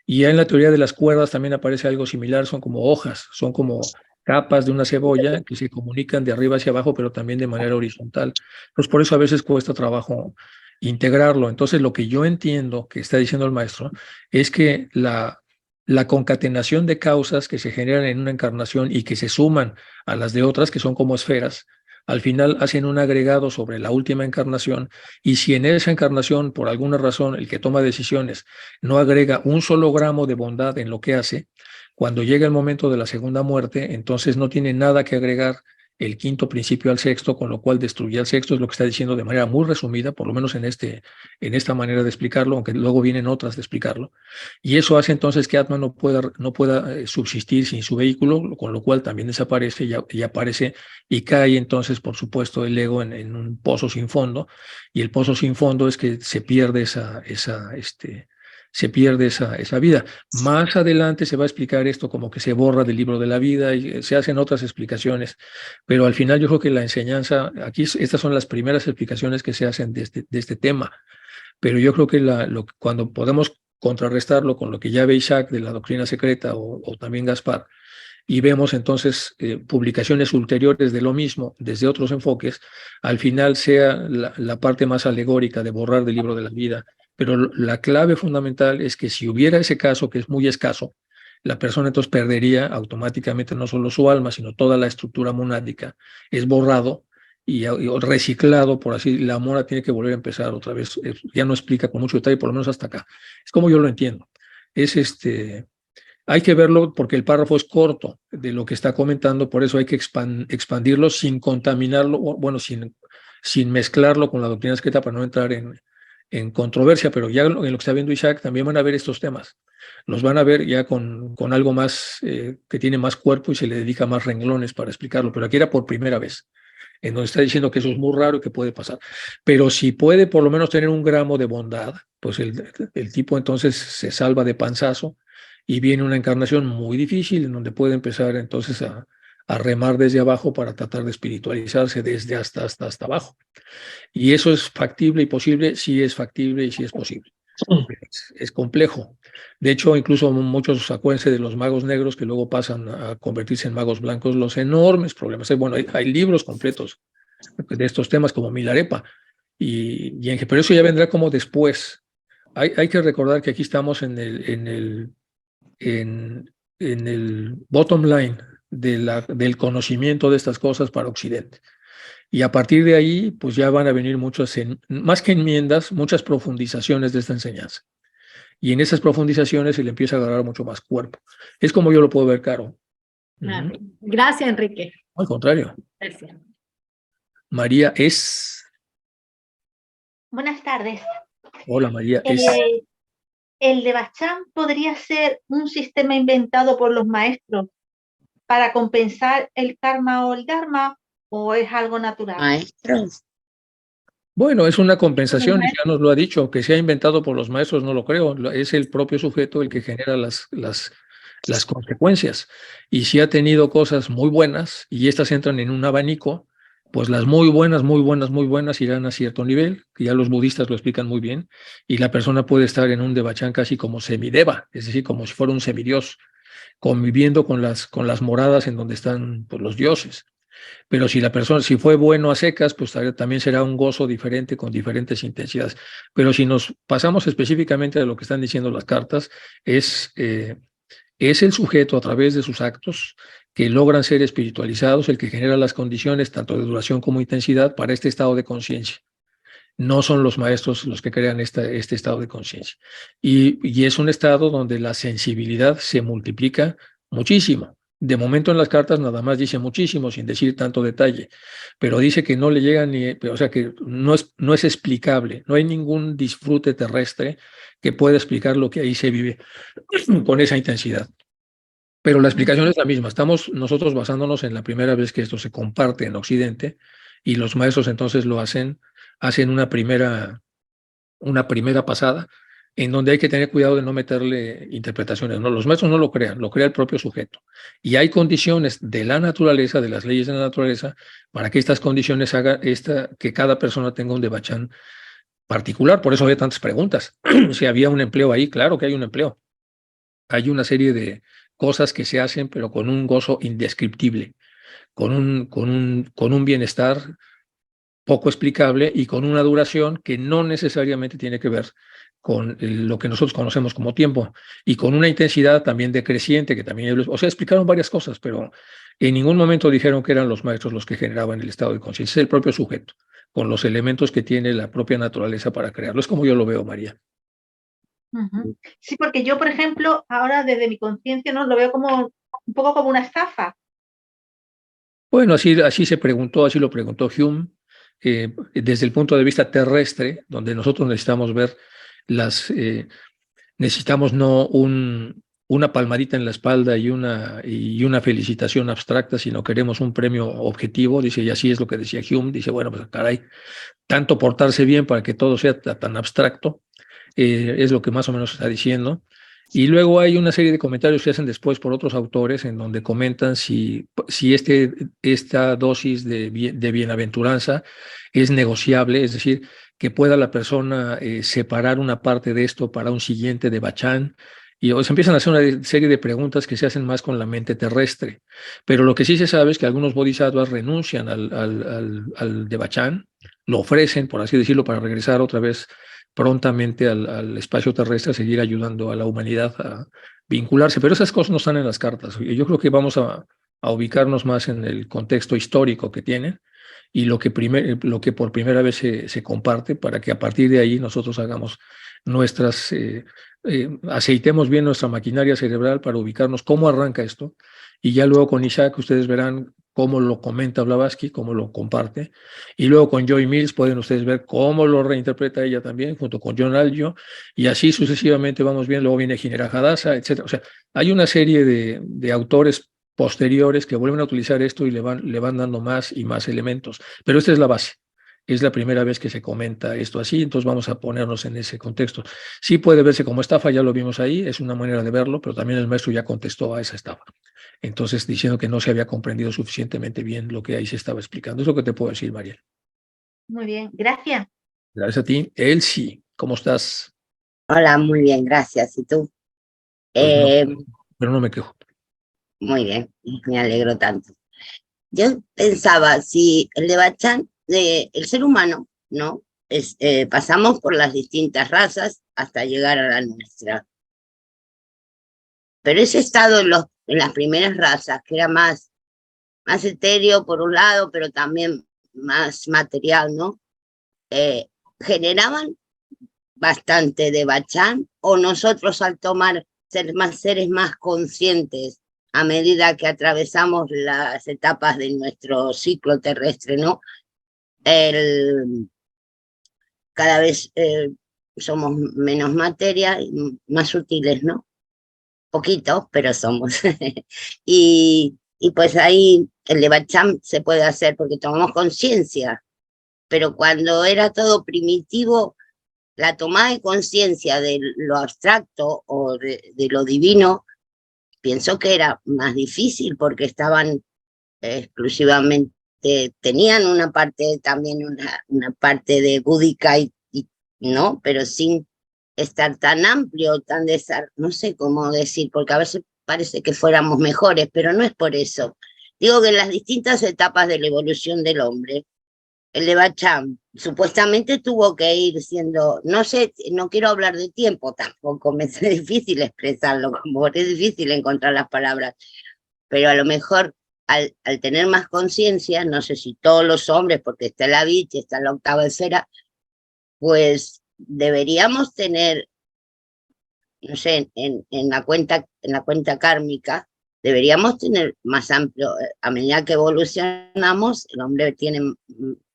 Y ya en la teoría de las cuerdas también aparece algo similar, son como hojas, son como capas de una cebolla que se comunican de arriba hacia abajo, pero también de manera horizontal. Pues por eso a veces cuesta trabajo integrarlo. Entonces, lo que yo entiendo que está diciendo el maestro es que la concatenación de causas que se generan en una encarnación y que se suman a las de otras, que son como esferas, al final hacen un agregado sobre la última encarnación, y si en esa encarnación, por alguna razón, el que toma decisiones no agrega un solo gramo de bondad en lo que hace, cuando llega el momento de la segunda muerte, entonces no tiene nada que agregar el quinto principio al sexto, con lo cual destruye al sexto, es lo que está diciendo de manera muy resumida, por lo menos en esta manera de explicarlo, aunque luego vienen otras de explicarlo. Y eso hace entonces que Atman no pueda subsistir sin su vehículo, con lo cual también desaparece y aparece y cae entonces, por supuesto, el ego en un pozo sin fondo, y el pozo sin fondo es que se pierde esa vida. Más adelante se va a explicar esto como que se borra del libro de la vida y se hacen otras explicaciones, pero al final yo creo que la enseñanza, aquí estas son las primeras explicaciones que se hacen de este tema, pero yo creo que cuando podemos contrarrestarlo con lo que ya ve Isaac de la doctrina secreta o también Gaspar, y vemos entonces publicaciones ulteriores de lo mismo desde otros enfoques, al final sea la parte más alegórica de borrar del libro de la vida. Pero la clave fundamental es que si hubiera ese caso, que es muy escaso, la persona entonces perdería automáticamente no solo su alma, sino toda la estructura monádica. Es borrado y reciclado, por así, la mora tiene que volver a empezar otra vez. Ya no explica con mucho detalle, por lo menos hasta acá. Es como yo lo entiendo. Hay que verlo porque el párrafo es corto de lo que está comentando, por eso hay que expandirlo sin contaminarlo, bueno, sin mezclarlo con la doctrina escrita para no entrar en controversia, pero ya en lo que está viendo Isaac también van a ver estos temas. Los van a ver ya con algo más que tiene más cuerpo y se le dedica más renglones para explicarlo, pero aquí era por primera vez, en donde está diciendo que eso es muy raro y que puede pasar. Pero si puede por lo menos tener un gramo de bondad, pues el tipo entonces se salva de panzazo y viene una encarnación muy difícil en donde puede empezar entonces a remar desde abajo para tratar de espiritualizarse desde hasta abajo. Y eso es factible y posible, sí es factible y sí es posible. Es complejo. De hecho, incluso muchos, acuérdense de los magos negros que luego pasan a convertirse en magos blancos, los enormes problemas. Bueno, hay libros completos de estos temas como Milarepa, pero eso ya vendrá como después. Hay que recordar que aquí estamos en el bottom line del conocimiento de estas cosas para Occidente. Y a partir de ahí, pues ya van a venir muchas, más que enmiendas, muchas profundizaciones de esta enseñanza. Y en esas profundizaciones se le empieza a agarrar mucho más cuerpo. Es como yo lo puedo ver, Caro. Claro. Gracias, Enrique. Al contrario. Gracias. María es. Buenas tardes. Hola, María es. ¿El Devachan podría ser un sistema inventado por los maestros para compensar el karma o el dharma, o es algo natural? Maestros. Bueno, es una compensación y ya nos lo ha dicho, que se ha inventado por los maestros, no lo creo, es el propio sujeto el que genera las consecuencias. Y si ha tenido cosas muy buenas y estas entran en un abanico, pues las muy buenas, muy buenas, muy buenas irán a cierto nivel, que ya los budistas lo explican muy bien, y la persona puede estar en un devachan casi como semideva, es decir, como si fuera un semidios, conviviendo con las moradas en donde están pues, los dioses. Pero si la persona, si fue bueno a secas, pues también será un gozo diferente con diferentes intensidades. Pero si nos pasamos específicamente a lo que están diciendo las cartas, es el sujeto a través de sus actos que logran ser espiritualizados, el que genera las condiciones tanto de duración como intensidad para este estado de conciencia. No son los maestros los que crean este estado de conciencia. Y es un estado donde la sensibilidad se multiplica muchísimo. De momento en las cartas nada más dice muchísimo, sin decir tanto detalle, pero dice que no le llega ni, o sea que no es explicable, no hay ningún disfrute terrestre que pueda explicar lo que ahí se vive con esa intensidad. Pero la explicación es la misma, estamos nosotros basándonos en la primera vez que esto se comparte en Occidente y los maestros entonces lo hacen una primera pasada en donde hay que tener cuidado de no meterle interpretaciones. No, los maestros no lo crean, lo crea el propio sujeto. Y hay condiciones de la naturaleza, de las leyes de la naturaleza, para que estas condiciones hagan que cada persona tenga un devachan particular. Por eso había tantas preguntas. Si había un empleo ahí, claro que hay un empleo. Hay una serie de cosas que se hacen, pero con un gozo indescriptible, con un bienestar poco explicable y con una duración que no necesariamente tiene que ver con lo que nosotros conocemos como tiempo y con una intensidad también decreciente que también, o sea, explicaron varias cosas, pero en ningún momento dijeron que eran los maestros los que generaban el estado de conciencia, es el propio sujeto, con los elementos que tiene la propia naturaleza para crearlo. Es como yo lo veo, María. Sí, porque yo, por ejemplo, ahora desde mi conciencia no lo veo como un poco como una estafa. Bueno, así se preguntó, así lo preguntó Hume, desde el punto de vista terrestre, donde nosotros necesitamos ver necesitamos no una palmadita en la espalda y una felicitación abstracta, sino queremos un premio objetivo, dice, y así es lo que decía Hume, dice, bueno, pues caray, tanto portarse bien para que todo sea tan abstracto, es lo que más o menos está diciendo. Y luego hay una serie de comentarios que hacen después por otros autores en donde comentan si esta dosis de bienaventuranza es negociable, es decir, que pueda la persona separar una parte de esto para un siguiente devachan. Y se empiezan a hacer una serie de preguntas que se hacen más con la mente terrestre. Pero lo que sí se sabe es que algunos bodhisattvas renuncian al devachan, lo ofrecen, por así decirlo, para regresar otra vez prontamente al espacio terrestre, a seguir ayudando a la humanidad a vincularse. Pero esas cosas no están en las cartas. Yo creo que vamos a ubicarnos más en el contexto histórico que tienen y lo que por primera vez se comparte para que a partir de ahí nosotros hagamos aceitemos bien nuestra maquinaria cerebral para ubicarnos cómo arranca esto. Y ya luego con Isaac ustedes verán cómo lo comenta Blavatsky, cómo lo comparte, y luego con Joy Mills pueden ustedes ver cómo lo reinterpreta ella también, junto con John Algio, y así sucesivamente vamos bien. Luego viene Ginera Hadassah, etc. O sea, hay una serie de autores posteriores que vuelven a utilizar esto y le van dando más y más elementos, pero esta es la base. Es la primera vez que se comenta esto así, entonces vamos a ponernos en ese contexto. Sí puede verse como estafa, ya lo vimos ahí, es una manera de verlo, pero también el maestro ya contestó a esa estafa. Entonces, diciendo que no se había comprendido suficientemente bien lo que ahí se estaba explicando. Es lo que te puedo decir, Mariel. Muy bien, gracias. Gracias a ti. Elsie, ¿cómo estás? Hola, muy bien, gracias. ¿Y tú? Pues no, Eh, pero no me quejo. Muy bien, me alegro tanto. Yo pensaba, si el de Bachan, el ser humano, ¿no? Pasamos por las distintas razas hasta llegar a la nuestra. Pero ese estado en las primeras razas, que era más etéreo por un lado, pero también más material, ¿no? Generaban bastante de Bachan, o nosotros al ser más seres más conscientes a medida que atravesamos las etapas de nuestro ciclo terrestre, ¿no? Cada vez somos menos materia, más sutiles, ¿no? Poquitos, pero somos. y pues ahí el de Bachan se puede hacer porque tomamos conciencia, pero cuando era todo primitivo, la toma de conciencia de lo abstracto o de lo divino, pienso que era más difícil porque estaban exclusivamente, tenían una parte, también una parte de búdica no, pero sin estar tan amplio, no sé cómo decir, porque a veces parece que fuéramos mejores, pero no es por eso. Digo que en las distintas etapas de la evolución del hombre, el de Bachan supuestamente tuvo que ir siendo, no sé, no quiero hablar de tiempo tampoco, me es difícil expresarlo, como es difícil encontrar las palabras, pero a lo mejor al tener más conciencia, no sé si todos los hombres, porque está la Vich, está la octava esfera, pues deberíamos tener, no sé, en la cuenta kármica, deberíamos tener más amplio, a medida que evolucionamos, el hombre tiene,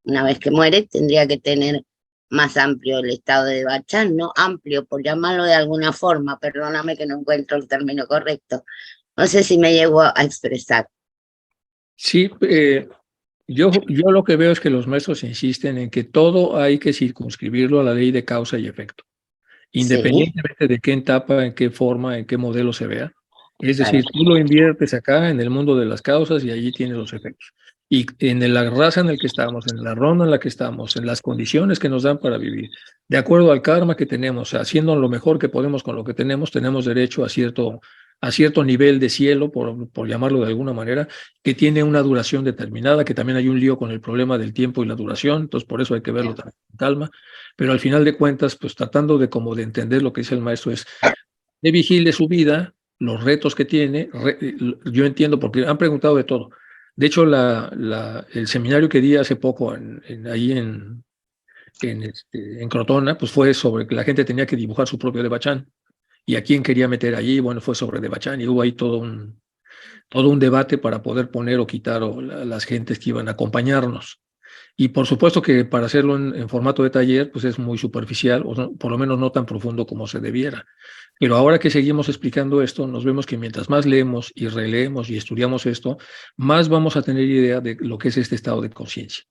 una vez que muere, tendría que tener más amplio el estado de Bachan, ¿no? Amplio, por llamarlo de alguna forma, perdóname que no encuentro el término correcto. No sé si me llego a expresar. Sí, yo lo que veo es que los maestros insisten en que todo hay que circunscribirlo a la ley de causa y efecto, Sí, independientemente de qué etapa, en qué forma, en qué modelo se vea. Es claro. decir, tú lo inviertes acá en el mundo de las causas y allí tienes los efectos. Y en la raza en la que estamos, en la ronda en la que estamos, en las condiciones que nos dan para vivir, de acuerdo al karma que tenemos, haciendo lo mejor que podemos con lo que tenemos derecho a cierto nivel de cielo, por llamarlo de alguna manera, que tiene una duración determinada, que también hay un lío con el problema del tiempo y la duración, entonces por eso hay que verlo también con calma, pero al final de cuentas, pues tratando de como de entender lo que dice el maestro es, de vigile su vida, los retos que tiene, yo entiendo porque han preguntado de todo. De hecho, el seminario que di hace poco ahí en Crotona, pues fue sobre que la gente tenía que dibujar su propio Devachan. Y a quién quería meter allí, bueno, fue sobre Devachan y hubo ahí todo un debate para poder poner o quitar las gentes que iban a acompañarnos. Y por supuesto que para hacerlo en formato de taller, pues es muy superficial, o por lo menos no tan profundo como se debiera. Pero ahora que seguimos explicando esto, nos vemos que mientras más leemos y releemos y estudiamos esto, más vamos a tener idea de lo que es este estado de conciencia.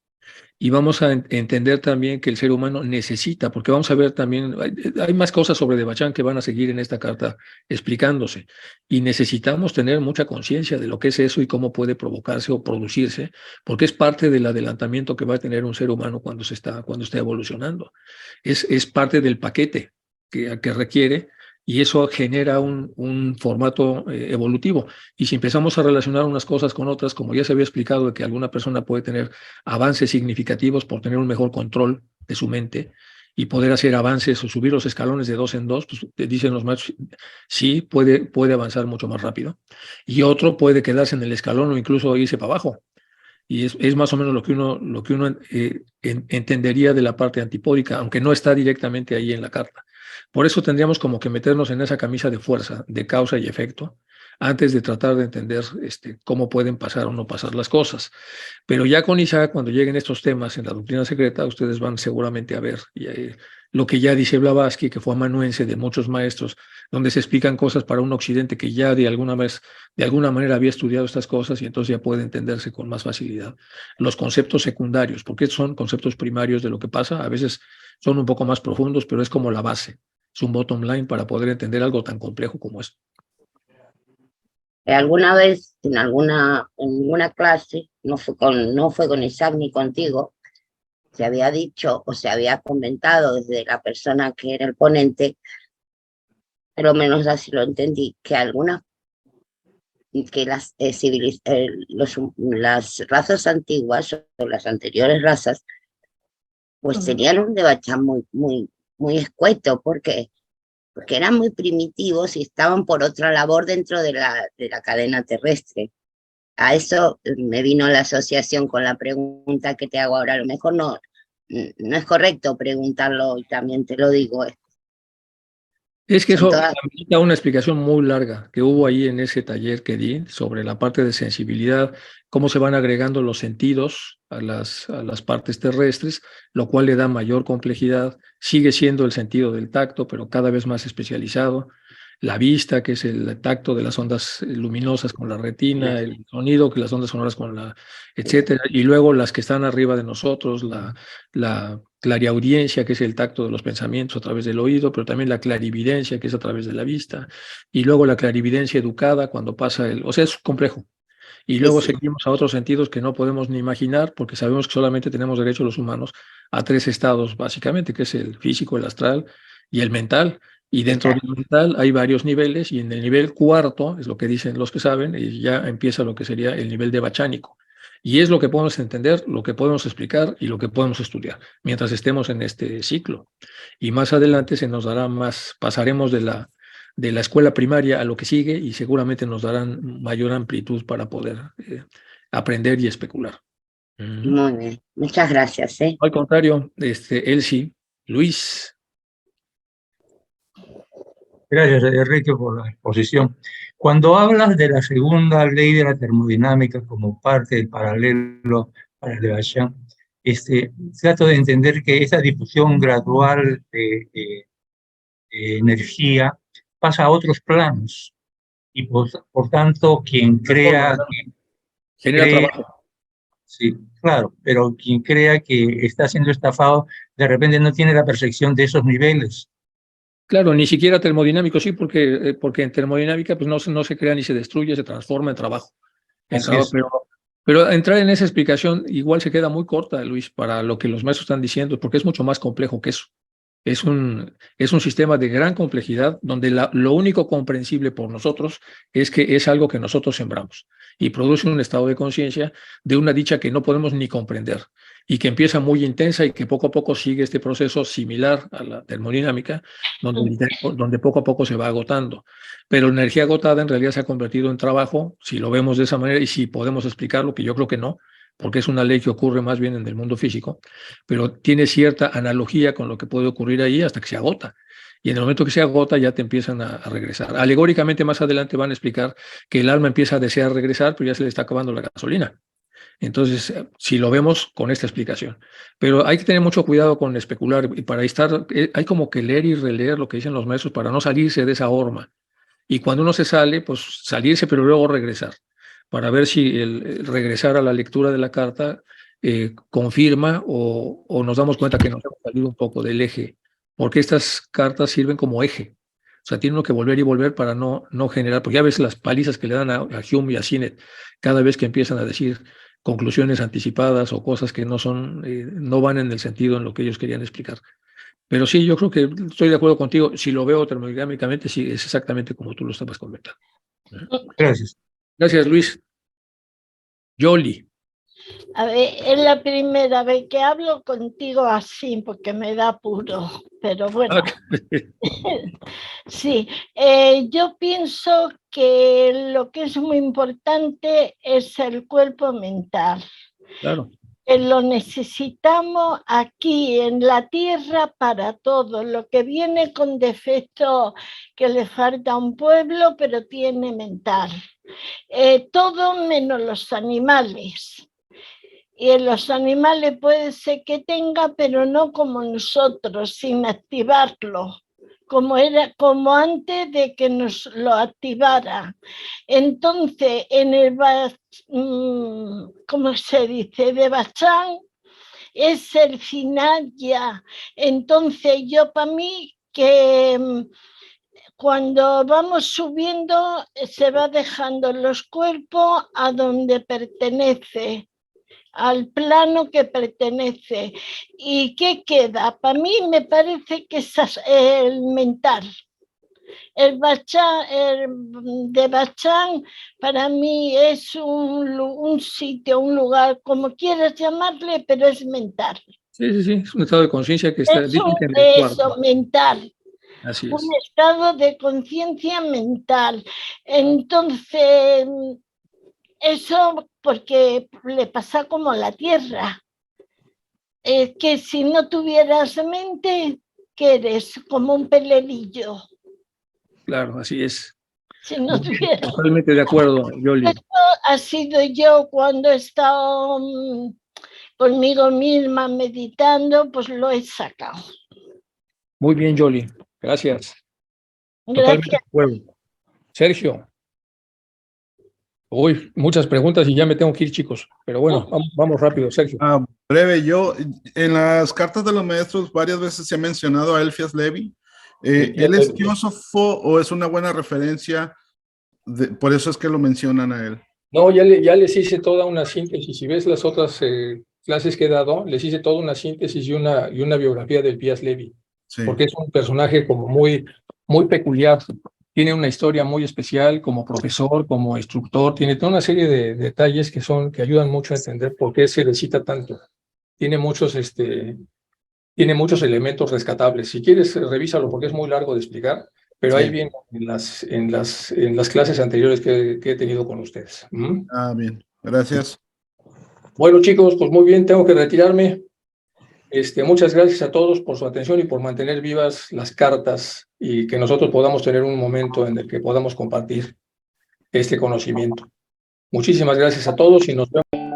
Y vamos a entender también que el ser humano necesita, porque vamos a ver también, hay más cosas sobre Devachan que van a seguir en esta carta explicándose, y necesitamos tener mucha conciencia de lo que es eso y cómo puede provocarse o producirse, porque es parte del adelantamiento que va a tener un ser humano cuando está evolucionando. Es parte del paquete que requiere. Y eso genera un formato evolutivo. Y si empezamos a relacionar unas cosas con otras, como ya se había explicado, de que alguna persona puede tener avances significativos por tener un mejor control de su mente y poder hacer avances o subir los escalones de dos en dos, pues te dicen los maestros, sí, puede avanzar mucho más rápido. Y otro puede quedarse en el escalón o incluso irse para abajo. Y es más o menos lo que uno entendería de la parte antipódica, aunque no está directamente ahí en la carta. Por eso tendríamos como que meternos en esa camisa de fuerza, de causa y efecto, antes de tratar de entender cómo pueden pasar o no pasar las cosas. Pero ya con Isaac, cuando lleguen estos temas en la doctrina secreta, ustedes van seguramente a ver lo que ya dice Blavatsky, que fue amanuense de muchos maestros, donde se explican cosas para un occidente que ya de alguna manera había estudiado estas cosas y entonces ya puede entenderse con más facilidad. Los conceptos secundarios, porque son conceptos primarios de lo que pasa, a veces son un poco más profundos, pero es como la base, es un bottom line para poder entender algo tan complejo como esto. Alguna vez en alguna clase, no fue con Isaac ni contigo, se había dicho o se había comentado desde la persona que era el ponente, pero menos así lo entendí, que las razas antiguas o las anteriores razas, pues tenían un debate muy escueto, porque eran muy primitivos y estaban por otra labor dentro de la cadena terrestre. A eso me vino la asociación con la pregunta que te hago ahora. A lo mejor no es correcto preguntarlo, y también te lo digo. Es que eso amerita una explicación muy larga que hubo ahí en ese taller que di sobre la parte de sensibilidad, cómo se van agregando los sentidos a las partes terrestres, lo cual le da mayor complejidad. Sigue siendo el sentido del tacto, pero cada vez más especializado. La vista, que es el tacto de las ondas luminosas con la retina, el sonido, que las ondas sonoras con la, etcétera, y luego las que están arriba de nosotros, la clariaudiencia, que es el tacto de los pensamientos a través del oído, pero también la clarividencia, que es a través de la vista, y luego la clarividencia educada cuando pasa o sea, es complejo. Y luego seguimos a otros sentidos que no podemos ni imaginar, porque sabemos que solamente tenemos derecho los humanos a 3 estados, básicamente, que es el físico, el astral y el mental. Y dentro del mental hay varios niveles, y en el nivel 4, es lo que dicen los que saben, y ya empieza lo que sería el nivel de bachánico. Y es lo que podemos entender, lo que podemos explicar y lo que podemos estudiar mientras estemos en este ciclo. Y más adelante se nos dará más, pasaremos de la escuela primaria a lo que sigue y seguramente nos darán mayor amplitud para poder aprender y especular. Muy bien, muchas gracias. Al contrario, Elsie, Luis. Gracias, Enrique, por la exposición. Cuando hablas de la segunda ley de la termodinámica como parte del paralelo para el de Bachan, trato de entender que esa difusión gradual de energía pasa a otros planos y por tanto quien crea... Genera trabajo. Sí, claro, pero quien crea que está siendo estafado de repente no tiene la percepción de esos niveles. Claro, ni siquiera termodinámico, sí, porque en termodinámica pues no se crea ni se destruye, se transforma en trabajo. Pero entrar en esa explicación igual se queda muy corta, Luis, para lo que los maestros están diciendo, porque es mucho más complejo que eso. Es un sistema de gran complejidad donde lo único comprensible por nosotros es que es algo que nosotros sembramos y produce un estado de conciencia de una dicha que no podemos ni comprender y que empieza muy intensa y que poco a poco sigue este proceso similar a la termodinámica, donde poco a poco se va agotando. Pero la energía agotada en realidad se ha convertido en trabajo, si lo vemos de esa manera y si podemos explicarlo, que yo creo que no, porque es una ley que ocurre más bien en el mundo físico, pero tiene cierta analogía con lo que puede ocurrir ahí hasta que se agota. Y en el momento que se agota ya te empiezan a regresar. Alegóricamente más adelante van a explicar que el alma empieza a desear regresar, pero ya se le está acabando la gasolina. Entonces, si lo vemos con esta explicación. Pero hay que tener mucho cuidado con especular y para estar, hay como que leer y releer lo que dicen los maestros para no salirse de esa horma. Y cuando uno se sale, pues salirse, pero luego regresar, para ver si el regresar a la lectura de la carta confirma o nos damos cuenta que nos hemos salido un poco del eje, porque estas cartas sirven como eje. O sea, tiene uno que volver y volver para no generar, porque ya ves las palizas que le dan a Hume y a Sinnett cada vez que empiezan a decir conclusiones anticipadas o cosas que no van en el sentido en lo que ellos querían explicar. Pero sí, yo creo que estoy de acuerdo contigo. Si lo veo termodinámicamente, sí, es exactamente como tú lo estabas comentando. Gracias. Gracias, Luis. Yoli. A ver, es la primera vez que hablo contigo así, porque me da apuro, pero bueno. Sí, yo pienso que lo que es muy importante es el cuerpo mental. Claro. Lo necesitamos aquí en la tierra para todo. Lo que viene con defecto, que le falta a un pueblo, pero tiene mental. Todo menos los animales. Y en los animales puede ser que tenga, pero no como nosotros, sin activarlo, como antes de que nos lo activara. Entonces, en el, ¿cómo se dice?, de Bachán, es el final ya. Entonces, yo para mí que cuando vamos subiendo se va dejando los cuerpos a donde pertenece, al plano que pertenece. ¿Y qué queda? Para mí me parece que es el mental. El de Bachán para mí es un sitio, un lugar, como quieras llamarle, pero es mental. Sí, es un estado de conciencia que está Eso, mental. Así es. Un estado de conciencia mental. Entonces, eso porque le pasa como a la Tierra. Es que si no tuvieras mente, ¿qué eres? Como un pelelillo. Claro, así es. Si no tuvieras... Totalmente de acuerdo, Yoli. Esto ha sido yo cuando he estado conmigo misma meditando, pues lo he sacado. Muy bien, Yoli. Gracias. Gracias. Totalmente de acuerdo. Sergio. Uy, muchas preguntas y ya me tengo que ir, chicos. Pero bueno, vamos rápido, Sergio. Breve, yo en las cartas de los maestros varias veces se ha mencionado a Eliphas Levi. ¿Él es teósofo o es una buena referencia? Por eso es que lo mencionan a él. No, ya les hice toda una síntesis. Si ves las otras clases que he dado, les hice toda una síntesis y una biografía de Eliphas Levi. Sí. Porque es un personaje como muy peculiar. Tiene una historia muy especial como profesor, como instructor. Tiene toda una serie de detalles que ayudan mucho a entender por qué se le cita tanto. Tiene muchos elementos rescatables. Si quieres, revísalo porque es muy largo de explicar. Pero sí, ahí viene en las clases anteriores que he tenido con ustedes. Bien, gracias. Bueno, chicos, pues muy bien, tengo que retirarme. Muchas gracias a todos por su atención y por mantener vivas las cartas y que nosotros podamos tener un momento en el que podamos compartir este conocimiento. Muchísimas gracias a todos y nos vemos.